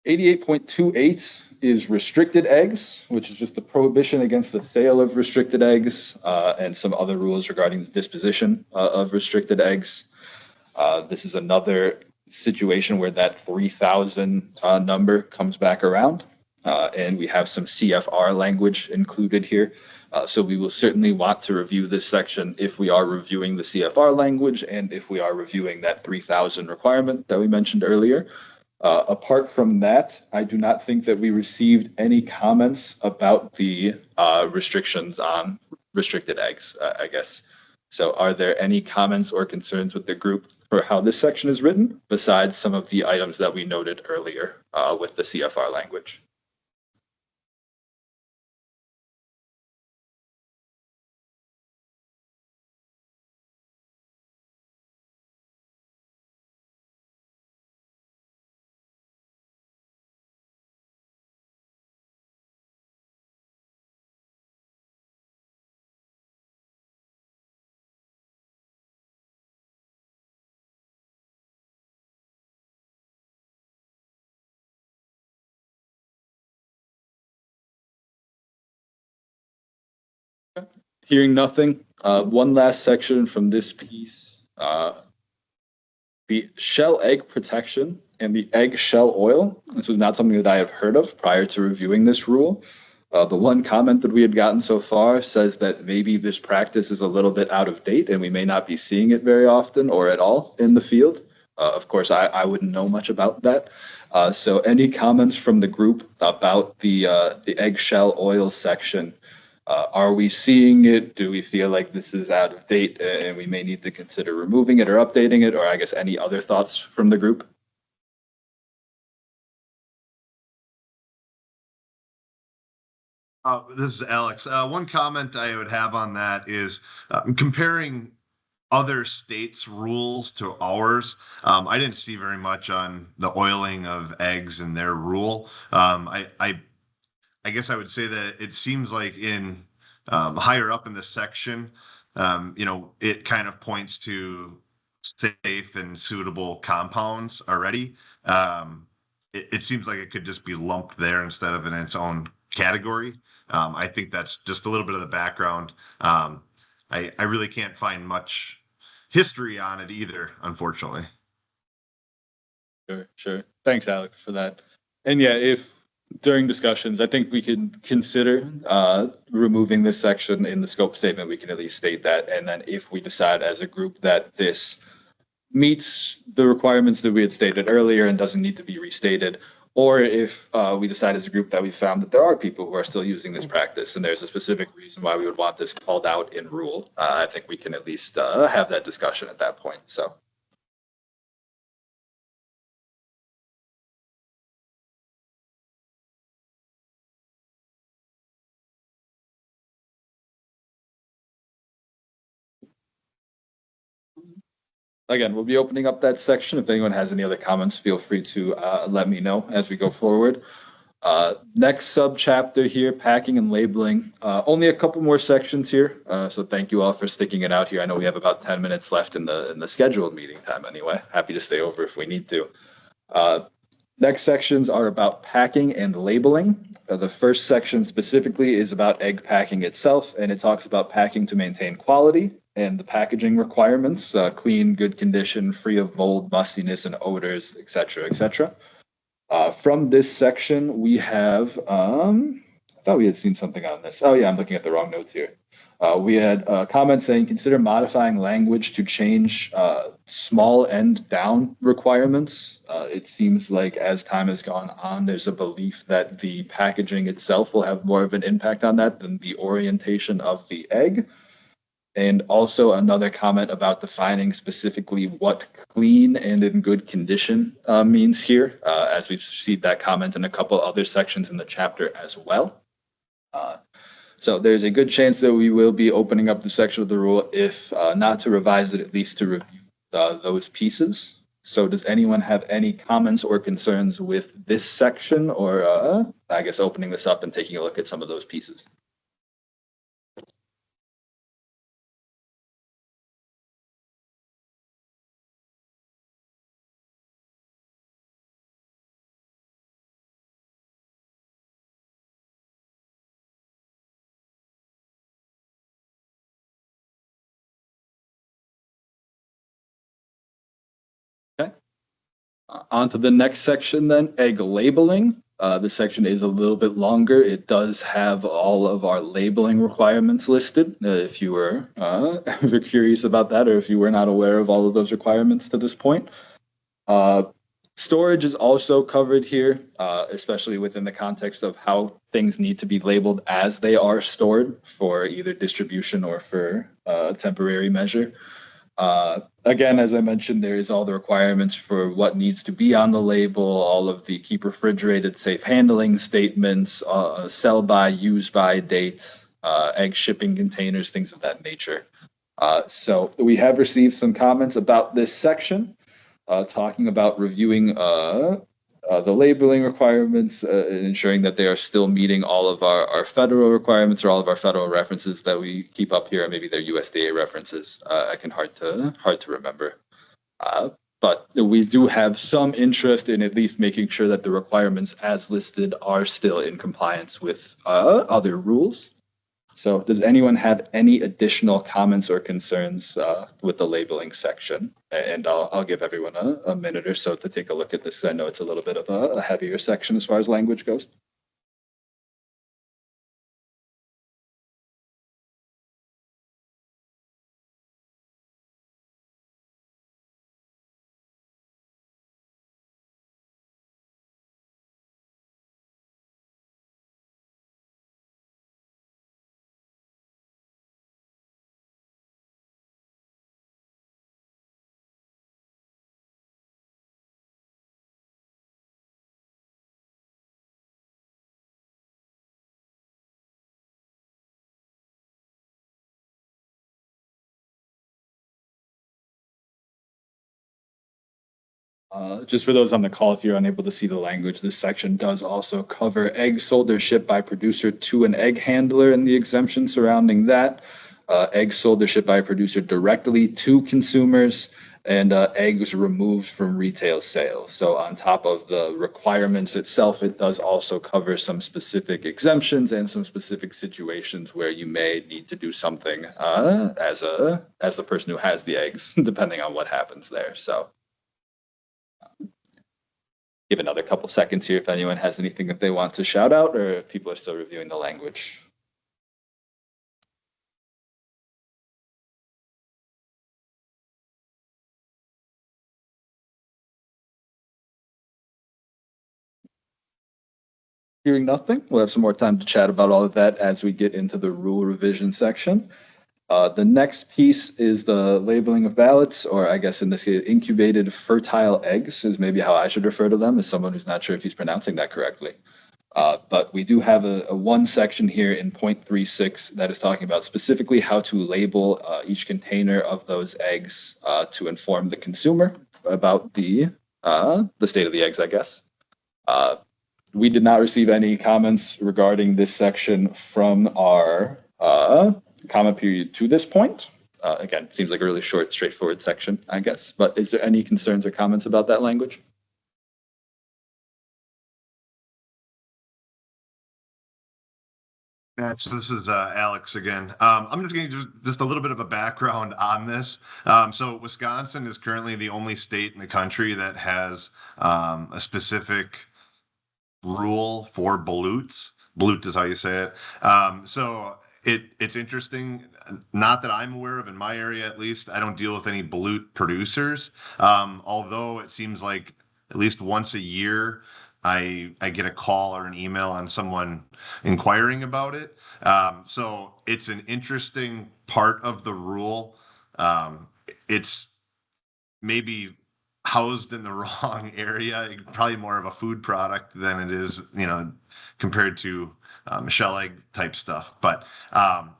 88.28 is restricted eggs, which is just the prohibition against the sale of restricted eggs and some other rules regarding the disposition of restricted eggs. This is another situation where that 3,000 number comes back around, and we have some CFR language included here. So we will certainly want to review this section if we are reviewing the CFR language and if we are reviewing that 3,000 requirement that we mentioned earlier. Apart from that, I do not think that we received any comments about the restrictions on restricted eggs, I guess. So are there any comments or concerns with the group for how this section is written, besides some of the items that we noted earlier with the CFR language? Hearing nothing, one last section from this piece. The shell egg protection and the egg shell oil. This was not something that I have heard of prior to reviewing this rule. The one comment that we had gotten so far says that maybe this practice is a little bit out of date and we may not be seeing it very often or at all in the field. Of course, I wouldn't know much about that. So any comments from the group about the eggshell oil section? Are we seeing it? Do we feel like this is out of date and we may need to consider removing it or updating it? Or I guess any other thoughts from the group? This is Alex. One comment I would have on that is comparing other states' rules to ours. I didn't see very much on the oiling of eggs in their rule. I guess I would say that it seems like in higher up in the section, it kind of points to safe and suitable compounds already. It seems like it could just be lumped there instead of in its own category. I think that's just a little bit of the background. I really can't find much history on it either, unfortunately. Sure. Thanks, Alex, for that. And yeah, if during discussions, I think we could consider removing this section in the scope statement. We can at least state that. And then if we decide as a group that this meets the requirements that we had stated earlier and doesn't need to be restated, or if we decide as a group that we found that there are people who are still using this practice and there's a specific reason why we would want this called out in rule, I think we can at least have that discussion at that point. So. Again, we'll be opening up that section. If anyone has any other comments, feel free to let me know as we go forward. Next sub-chapter here, packing and labeling. Only a couple more sections here, so thank you all for sticking it out here. I know we have about 10 minutes left in the scheduled meeting time anyway. Happy to stay over if we need to. Next sections are about packing and labeling. The first section specifically is about egg packing itself, and it talks about packing to maintain quality and the packaging requirements, clean, good condition, free of mold, mustiness, and odors, et cetera, et cetera. From this section, we have, I thought we had seen something on this. Oh yeah, I'm looking at the wrong notes here. We had a comment saying, consider modifying language to change small end down requirements. It seems like as time has gone on, there's a belief that the packaging itself will have more of an impact on that than the orientation of the egg. And also another comment about defining specifically what clean and in good condition means here, as we've received that comment in a couple other sections in the chapter as well. So there's a good chance that we will be opening up the section of the rule, if not to revise it, at least to review those pieces. So does anyone have any comments or concerns with this section, or I guess opening this up and taking a look at some of those pieces? Okay. On to the next section then, egg labeling. This section is a little bit longer. It does have all of our labeling requirements listed. If you were ever curious about that, or if you were not aware of all of those requirements to this point. Storage is also covered here, especially within the context of how things need to be labeled as they are stored for either distribution or for a temporary measure. Again, as I mentioned, there is all the requirements for what needs to be on the label, all of the keep refrigerated, safe handling statements, sell by, use by date, egg shipping containers, things of that nature. So we have received some comments about this section, talking about reviewing the labeling requirements, ensuring that they are still meeting all of our federal requirements, or all of our federal references that we keep up here, and maybe they're USDA references. Hard to remember. But we do have some interest in at least making sure that the requirements as listed are still in compliance with other rules. So does anyone have any additional comments or concerns with the labeling section? And I'll give everyone a minute or so to take a look at this. I know it's a little bit of a heavier section as far as language goes. Just for those on the call, if you're unable to see the language, this section does also cover eggs sold or shipped by producer to an egg handler and the exemption surrounding that. Eggs sold or shipped by a producer directly to consumers, and eggs removed from retail sales. So on top of the requirements itself, it does also cover some specific exemptions and some specific situations where you may need to do something as the person who has the eggs, depending on what happens there. So give another couple seconds here if anyone has anything that they want to shout out, or if people are still reviewing the language. Hearing nothing, we'll have some more time to chat about all of that as we get into the rule revision section. The next piece is the labeling of ballots, or I guess in this case, incubated fertile eggs is maybe how I should refer to them, as someone who's not sure if he's pronouncing that correctly. But we do have a one section here in 0.36 that is talking about specifically how to label each container of those eggs to inform the consumer about the state of the eggs, I guess. We did not receive any comments regarding this section from our comment period to this point. Again, it seems like a really short, straightforward section, I guess. But is there any concerns or comments about that language? So this is Alex again. I'm just going to just a little bit of a background on this. So Wisconsin is currently the only state in the country that has a specific rule for ballots. Balut is how you say it. So it's interesting. Not that I'm aware of in my area, at least. I don't deal with any balut producers. Although it seems like at least once a year, I get a call or an email on someone inquiring about it. So it's an interesting part of the rule. It's maybe housed in the wrong area, probably more of a food product than it is, compared to shell egg type stuff. But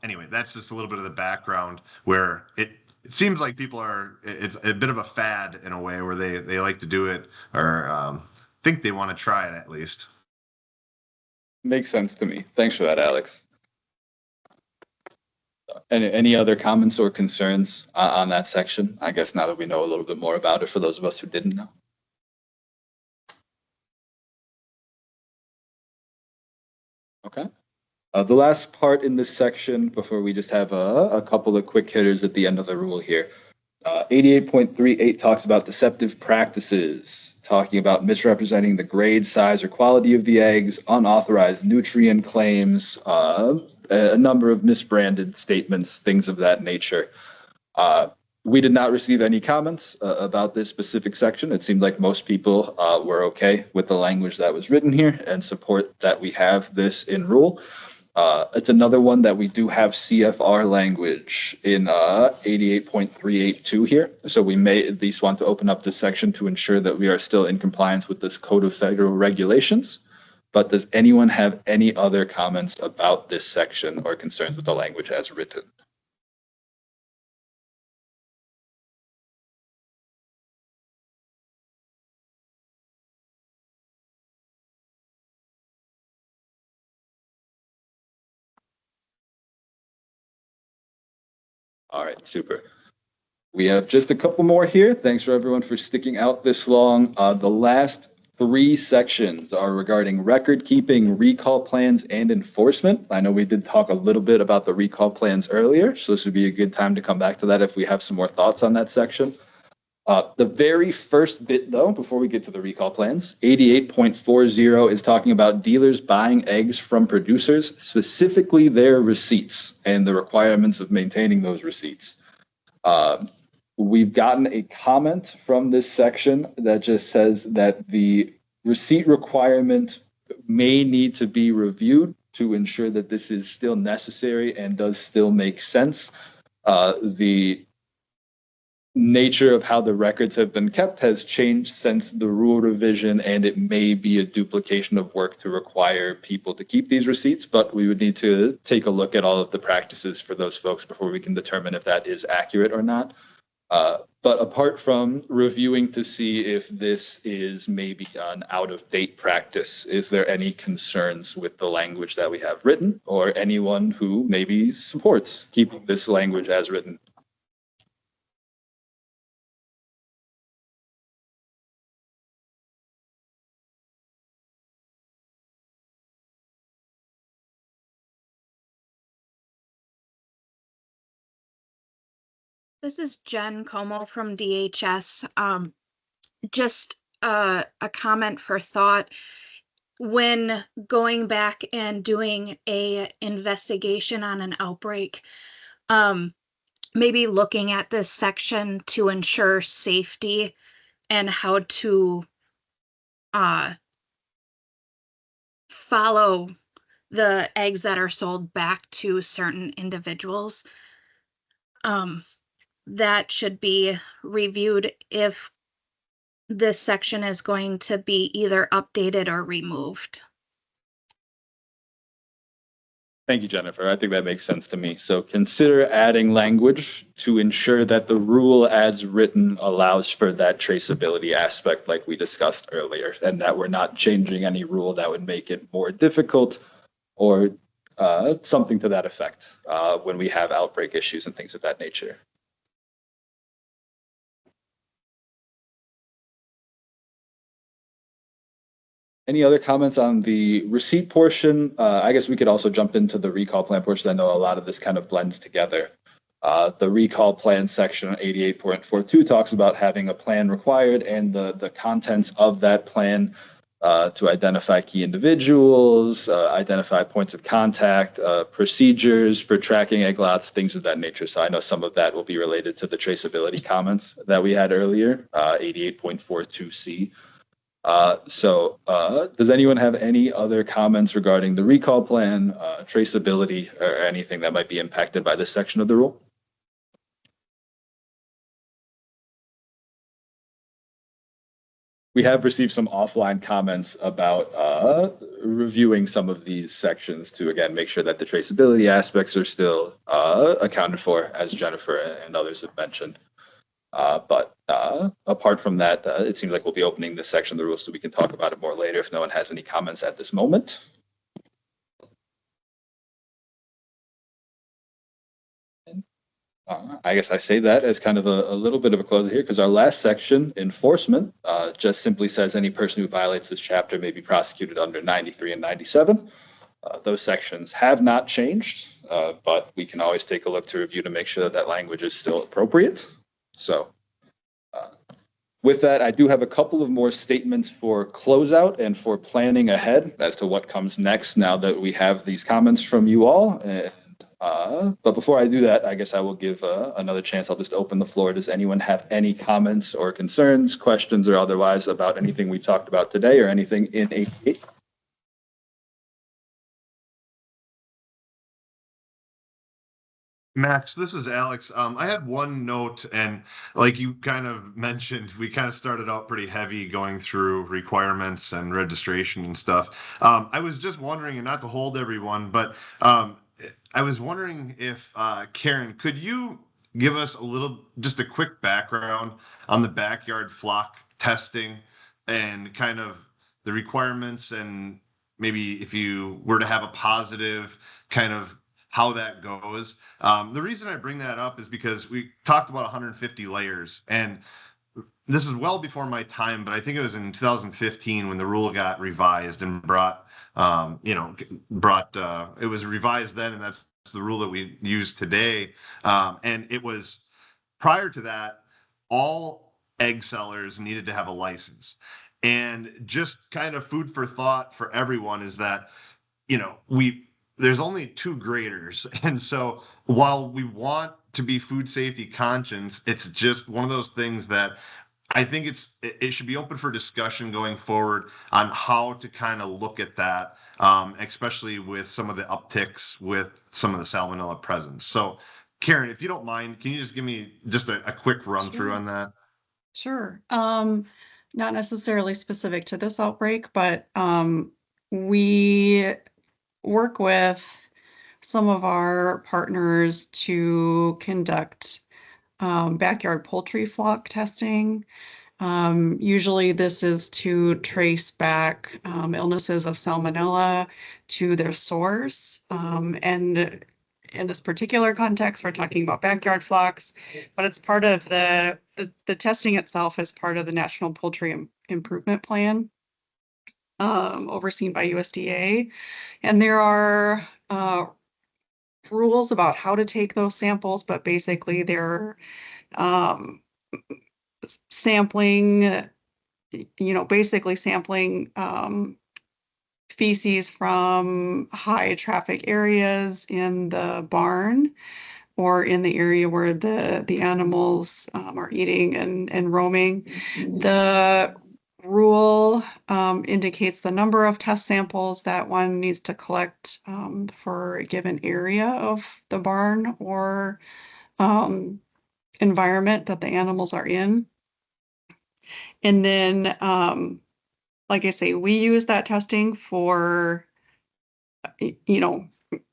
anyway, that's just a little bit of the background where it seems like it's a bit of a fad in a way where they like to do it or think they want to try it at least. Makes sense to me. Thanks for that, Alex. Any other comments or concerns on that section? I guess now that we know a little bit more about it for those of us who didn't know. Okay. The last part in this section, before we just have a couple of quick hitters at the end of the rule here. 88.38 talks about deceptive practices, talking about misrepresenting the grade, size, or quality of the eggs, unauthorized nutrient claims, a number of misbranded statements, things of that nature. We did not receive any comments about this specific section. It seemed like most people were okay with the language that was written here and support that we have this in rule. It's another one that we do have CFR language in 88.382 here. So we may at least want to open up this section to ensure that we are still in compliance with this Code of Federal Regulations. But does anyone have any other comments about this section or concerns with the language as written? All right, super. We have just a couple more here. Thanks for everyone for sticking out this long. The last 3 sections are regarding record keeping, recall plans, and enforcement. I know we did talk a little bit about the recall plans earlier, so this would be a good time to come back to that if we have some more thoughts on that section. The very first bit, though, before we get to the recall plans, 88.40 is talking about dealers buying eggs from producers, specifically their receipts and the requirements of maintaining those receipts. We've gotten a comment from this section that just says that the receipt requirement may need to be reviewed to ensure that this is still necessary and does still make sense. The nature of how the records have been kept has changed since the rule revision, and it may be a duplication of work to require people to keep these receipts, but we would need to take a look at all of the practices for those folks before we can determine if that is accurate or not. But apart from reviewing to see if this is maybe an out-of-date practice, is there any concerns with the language that we have written, or anyone who maybe supports keeping this language as written? This is Jen Como from DHS. Just a comment for thought. When going back and doing a investigation on an outbreak, maybe looking at this section to ensure safety and how to follow the eggs that are sold back to certain individuals. That should be reviewed if this section is going to be either updated or removed. Thank you, Jennifer. I think that makes sense to me. So consider adding language to ensure that the rule as written allows for that traceability aspect like we discussed earlier, and that we're not changing any rule that would make it more difficult or something to that effect when we have outbreak issues and things of that nature. Any other comments on the receipt portion? I guess we could also jump into the recall plan portion. I know a lot of this kind of blends together. The recall plan section 88.42 talks about having a plan required and the contents of that plan. to identify key individuals, identify points of contact, procedures for tracking egg lots, things of that nature. So I know some of that will be related to the traceability comments that we had earlier, 88.42C. Does anyone have any other comments regarding the recall plan, traceability, or anything that might be impacted by this section of the rule? We have received some offline comments about reviewing some of these sections to, again, make sure that the traceability aspects are still accounted for, as Jennifer and others have mentioned. But apart from that, it seems like we'll be opening this section of the rules so we can talk about it more later if no one has any comments at this moment. I guess I say that as kind of a little bit of a closer here, because our last section, enforcement, just simply says any person who violates this chapter may be prosecuted under 93 and 97. Those sections have not changed, but we can always take a look to review to make sure that language is still appropriate. So with that, I do have a couple of more statements for closeout and for planning ahead as to what comes next now that we have these comments from you all. But before I do that, I guess I will give another chance. I'll just open the floor. Does anyone have any comments or concerns, questions, or otherwise about anything we talked about today or anything in 88? Max, this is Alex. I had one note, and like you kind of mentioned, we kind of started out pretty heavy going through requirements and registration and stuff. I was just wondering, and not to hold everyone, but I was wondering if, Karen, could you give us just a quick background on the backyard flock testing and kind of the requirements, and maybe if you were to have a positive, kind of how that goes. The reason I bring that up is because we talked about 150 layers, and this is well before my time, but I think it was in 2015 when the rule got revised and it was revised then, and that's the rule that we use today. And it was prior to that, all egg sellers needed to have a license. And just kind of food for thought for everyone is that, there's only 2 graders. And so while we want to be food safety conscious, it's just one of those things that I think it should be open for discussion going forward on how to kind of look at that, especially with some of the upticks with some of the salmonella presence. So Karen, if you don't mind, can you just give me just a quick run through on that? Sure. Not necessarily specific to this outbreak, but we work with some of our partners to conduct backyard poultry flock testing. Usually this is to trace back illnesses of salmonella to their source. And in this particular context, we're talking about backyard flocks, but it's part of the testing itself is part of the National Poultry Improvement Plan, overseen by USDA. And there are rules about how to take those samples, but basically they're sampling, basically sampling feces from high traffic areas in the barn or in the area where the animals are eating and roaming. The rule indicates the number of test samples that one needs to collect for a given area of the barn or environment that the animals are in. And then, like I say, we use that testing for,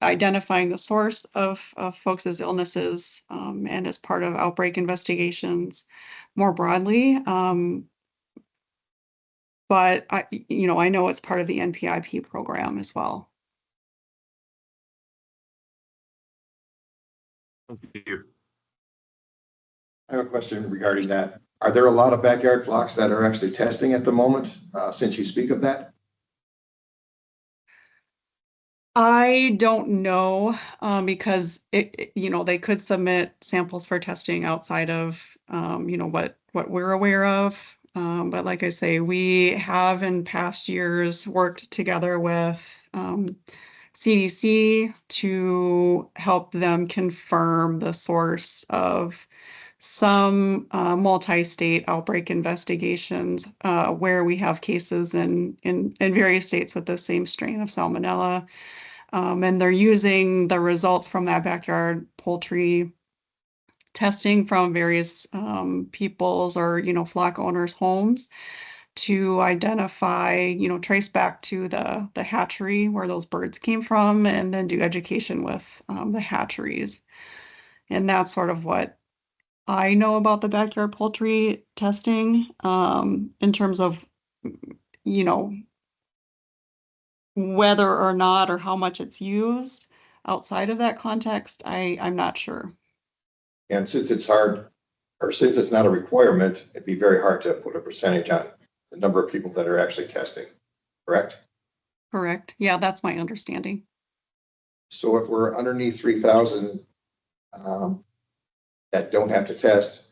identifying the source of folks' illnesses and as part of outbreak investigations more broadly. But I know it's part of the NPIP program as well. Thank you. I have a question regarding that. Are there a lot of backyard flocks that are actually testing at the moment, since you speak of that? I don't know, because they could submit samples for testing outside of, what we're aware of. But like I say, we have in past years worked together with CDC to help them confirm the source of some multi-state outbreak investigations where we have cases in various states with the same strain of salmonella. And they're using the results from that backyard poultry testing from various people's or, flock owners' homes to identify, trace back to the hatchery where those birds came from, and then do education with the hatcheries. And that's sort of what I know about the backyard poultry testing in terms of, you know, whether or not or how much it's used outside of that context, I'm not sure. And since it's hard, or since it's not a requirement, it'd be very hard to put a percentage on the number of people that are actually testing, correct? Correct. Yeah, that's my understanding. So if we're underneath 3,000 that don't have to test,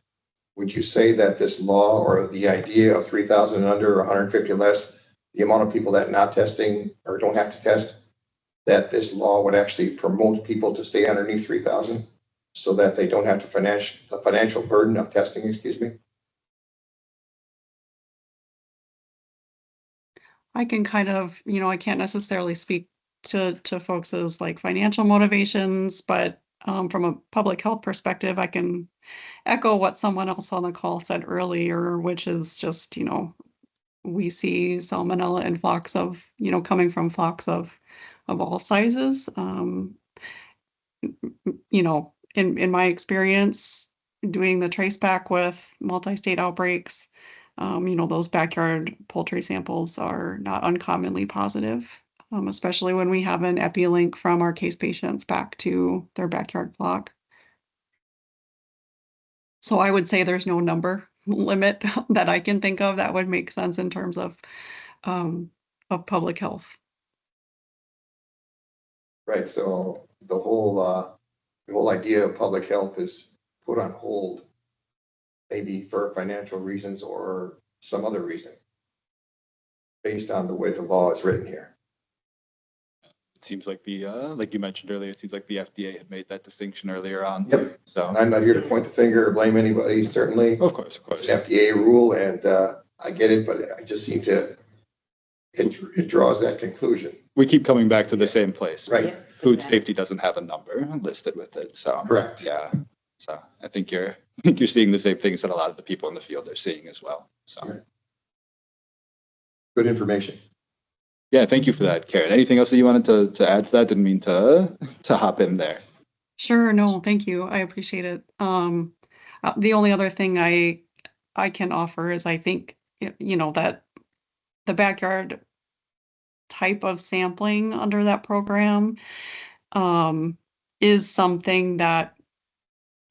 would you say that this law or the idea of 3,000 and under or 150 less, the amount of people that not testing or don't have to test, that this law would actually promote people to stay underneath 3,000 so that they don't have the financial burden of testing, excuse me? I can kind of, I can't necessarily speak to folks' like financial motivations, but from a public health perspective, I can echo what someone else on the call said earlier, which is just, we see salmonella in flocks of, coming from flocks of all sizes. In my experience doing the trace back with multi-state outbreaks, those backyard poultry samples are not uncommonly positive, especially when we have an epi-link from our case patients back to their backyard flock. So I would say there's no number limit that I can think of that would make sense in terms of public health. Right. So the whole idea of public health is put on hold, maybe for financial reasons or some other reason, based on the way the law is written here. It seems like like you mentioned earlier, it seems like the FDA had made that distinction earlier on. Yep. So And I'm not here to point the finger or blame anybody, certainly. of course. It's an FDA rule, and I get it, but I just seem to, it draws that conclusion. We keep coming back to the same place. Right. Food safety doesn't have a number listed with it. So Correct. yeah. So I think you're seeing the same things that a lot of the people in the field are seeing as well. So Right. Good information. yeah, thank you for that, Karen. Anything else that you wanted to add to that? Didn't mean to hop in there. Sure, no, thank you. I appreciate it. The only other thing I can offer is I think, that the backyard type of sampling under that program is something that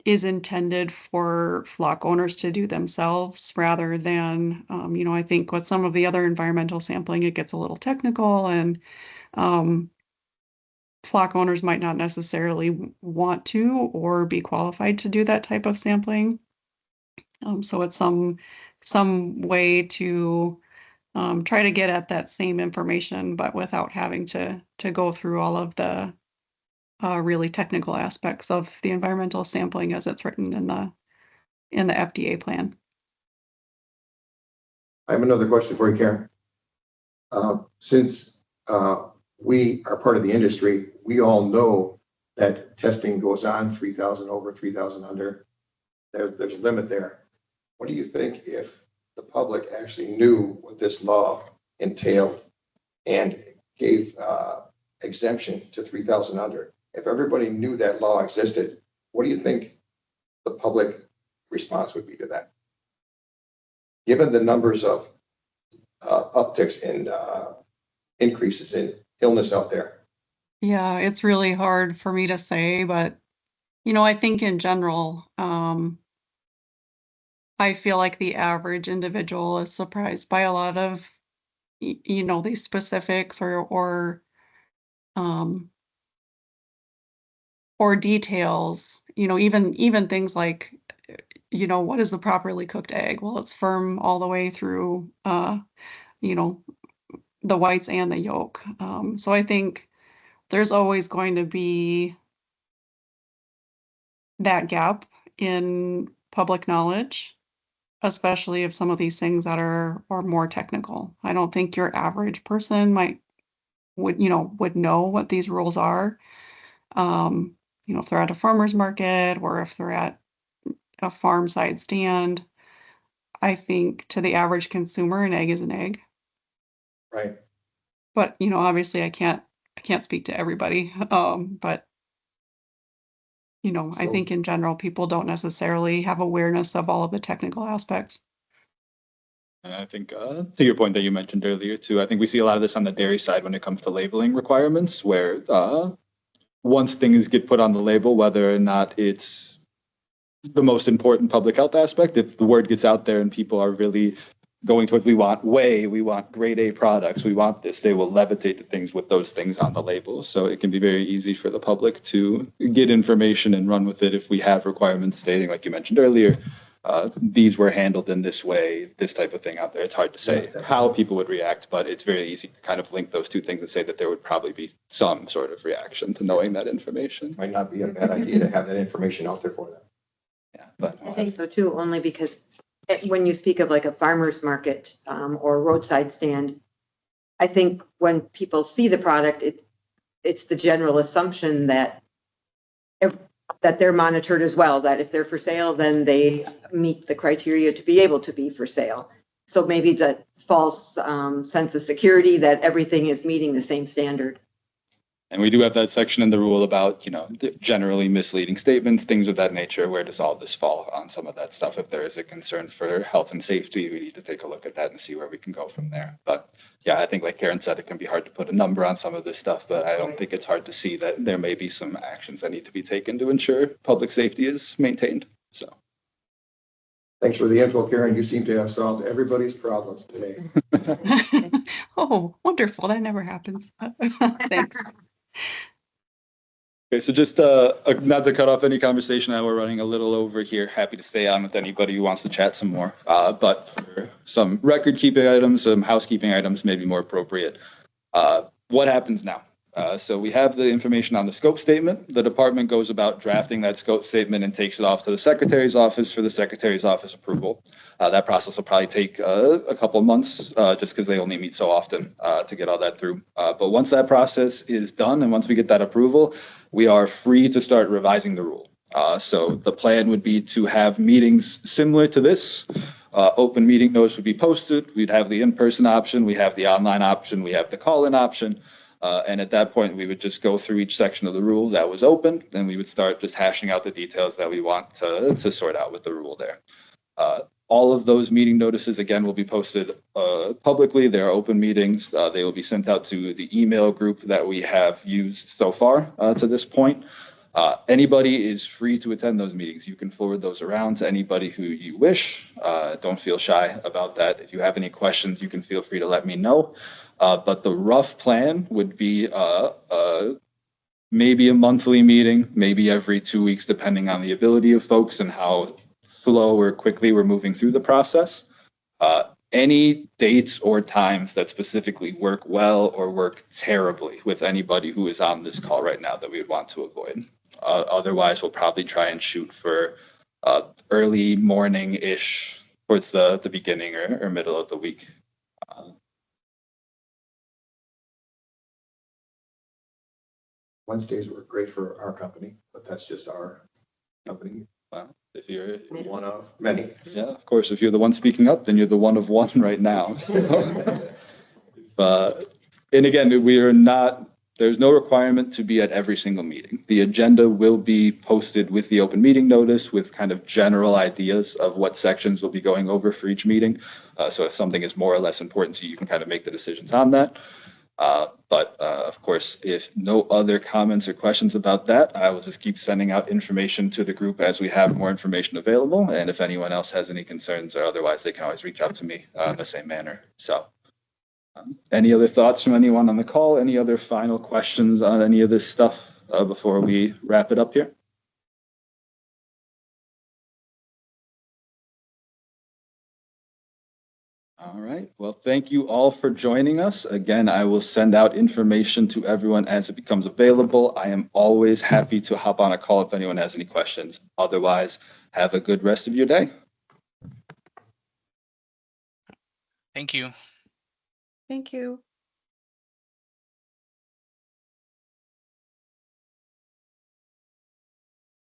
is intended for flock owners to do themselves rather than, I think with some of the other environmental sampling, it gets a little technical, and flock owners might not necessarily want to or be qualified to do that type of sampling. So it's some way to try to get at that same information, but without having to go through all of the really technical aspects of the environmental sampling as it's written in the FDA plan. I have another question for you, Karen. Since we are part of the industry, we all know that testing goes on 3,000 over, 3,000 under. There's a limit there. What do you think if the public actually knew what this law entailed and gave exemption to 3,000 under? If everybody knew that law existed, what do you think the public response would be to that? Given the numbers of upticks in increases in illness out there. Yeah, it's really hard for me to say, but I think in general, I feel like the average individual is surprised by a lot of these specifics or details, even things like what is a properly cooked egg? Well, it's firm all the way through, you know, the whites and the yolk. So I think there's always going to be that gap in public knowledge, especially of some of these things that are more technical. I don't think your average person would know what these rules are. If they're at a farmer's market or if they're at a farm side stand, I think to the average consumer, an egg is an egg. Right. But, obviously I can't speak to everybody. But I So- think in general, people don't necessarily have awareness of all of the technical aspects. And I think to your point that you mentioned earlier too, I think we see a lot of this on the dairy side when it comes to labeling requirements, where once things get put on the label, whether or not it's the most important public health aspect, if the word gets out there and people are really going towards we want grade A products, we want this, they will levitate to things with those things on the label. So it can be very easy for the public to get information and run with it if we have requirements stating, like you mentioned earlier, these were handled in this way, this type of thing out there. It's hard to say how people would react, but it's very easy to kind of link those two things and say that there would probably be some sort of reaction to knowing that information. Might not be a bad idea to have that information out there for them. Yeah, but I think so too, only because when you speak of like a farmer's market or roadside stand, I think when people see the product, it's the general assumption that that they're monitored as well, that if they're for sale, then they meet the criteria to be able to be for sale. So maybe that false sense of security that everything is meeting the same standard. And we do have that section in the rule about, generally misleading statements, things of that nature. Where does all this fall on some of that stuff? If there is a concern for health and safety, we need to take a look at that and see where we can go from there. But yeah, I think like Karen said, it can be hard to put a number on some of this stuff, but I don't think it's hard to see that there may be some actions that need to be taken to ensure public safety is maintained. So. Thanks for the info, Karen. You seem to have solved everybody's problems today. Oh, wonderful. That never happens. Thanks. Okay, so just not to cut off any conversation, we're running a little over here. Happy to stay on with anybody who wants to chat some more. But for some record keeping items, some housekeeping items may be more appropriate. What happens now? So we have the information on the scope statement. The department goes about drafting that scope statement and takes it off to the secretary's office for the secretary's office approval. That process will probably take a couple of months just because they only meet so often to get all that through. But once that process is done and once we get that approval, we are free to start revising the rule. So the plan would be to have meetings similar to this. Open meeting notice would be posted. We'd have the in-person option. We have the online option. We have the call-in option. And at that point, we would just go through each section of the rules that was open. Then we would start just hashing out the details that we want to sort out with the rule there. All of those meeting notices, again, will be posted publicly. They're open meetings. They will be sent out to the email group that we have used so far to this point. Anybody is free to attend those meetings. You can forward those around to anybody who you wish. Don't feel shy about that. If you have any questions, you can feel free to let me know. But the rough plan would be maybe a monthly meeting, maybe every 2 weeks, depending on the ability of folks and how slow or quickly we're moving through the process. Any dates or times that specifically work well or work terribly with anybody who is on this call right now that we would want to avoid. Otherwise, we'll probably try and shoot for early morning-ish towards the beginning or middle of the week. Wednesdays work great for our company, but that's just our company. Well, if you're One of many. Yeah, of course, if you're the one speaking up, then you're the one of one right now. So, and again, there's no requirement to be at every single meeting. The agenda will be posted with the open meeting notice with kind of general ideas of what sections will be going over for each meeting. So if something is more or less important to you, you can kind of make the decisions on that. But of course, if no other comments or questions about that, I will just keep sending out information to the group as we have more information available. And if anyone else has any concerns or otherwise, they can always reach out to me in the same manner. So any other thoughts from anyone on the call? Any other final questions on any of this stuff before we wrap it up here? All right. Well, thank you all for joining us. Again, I will send out information to everyone as it becomes available. I am always happy to hop on a call if anyone has any questions. Otherwise, have a good rest of your day. Thank you. Thank you.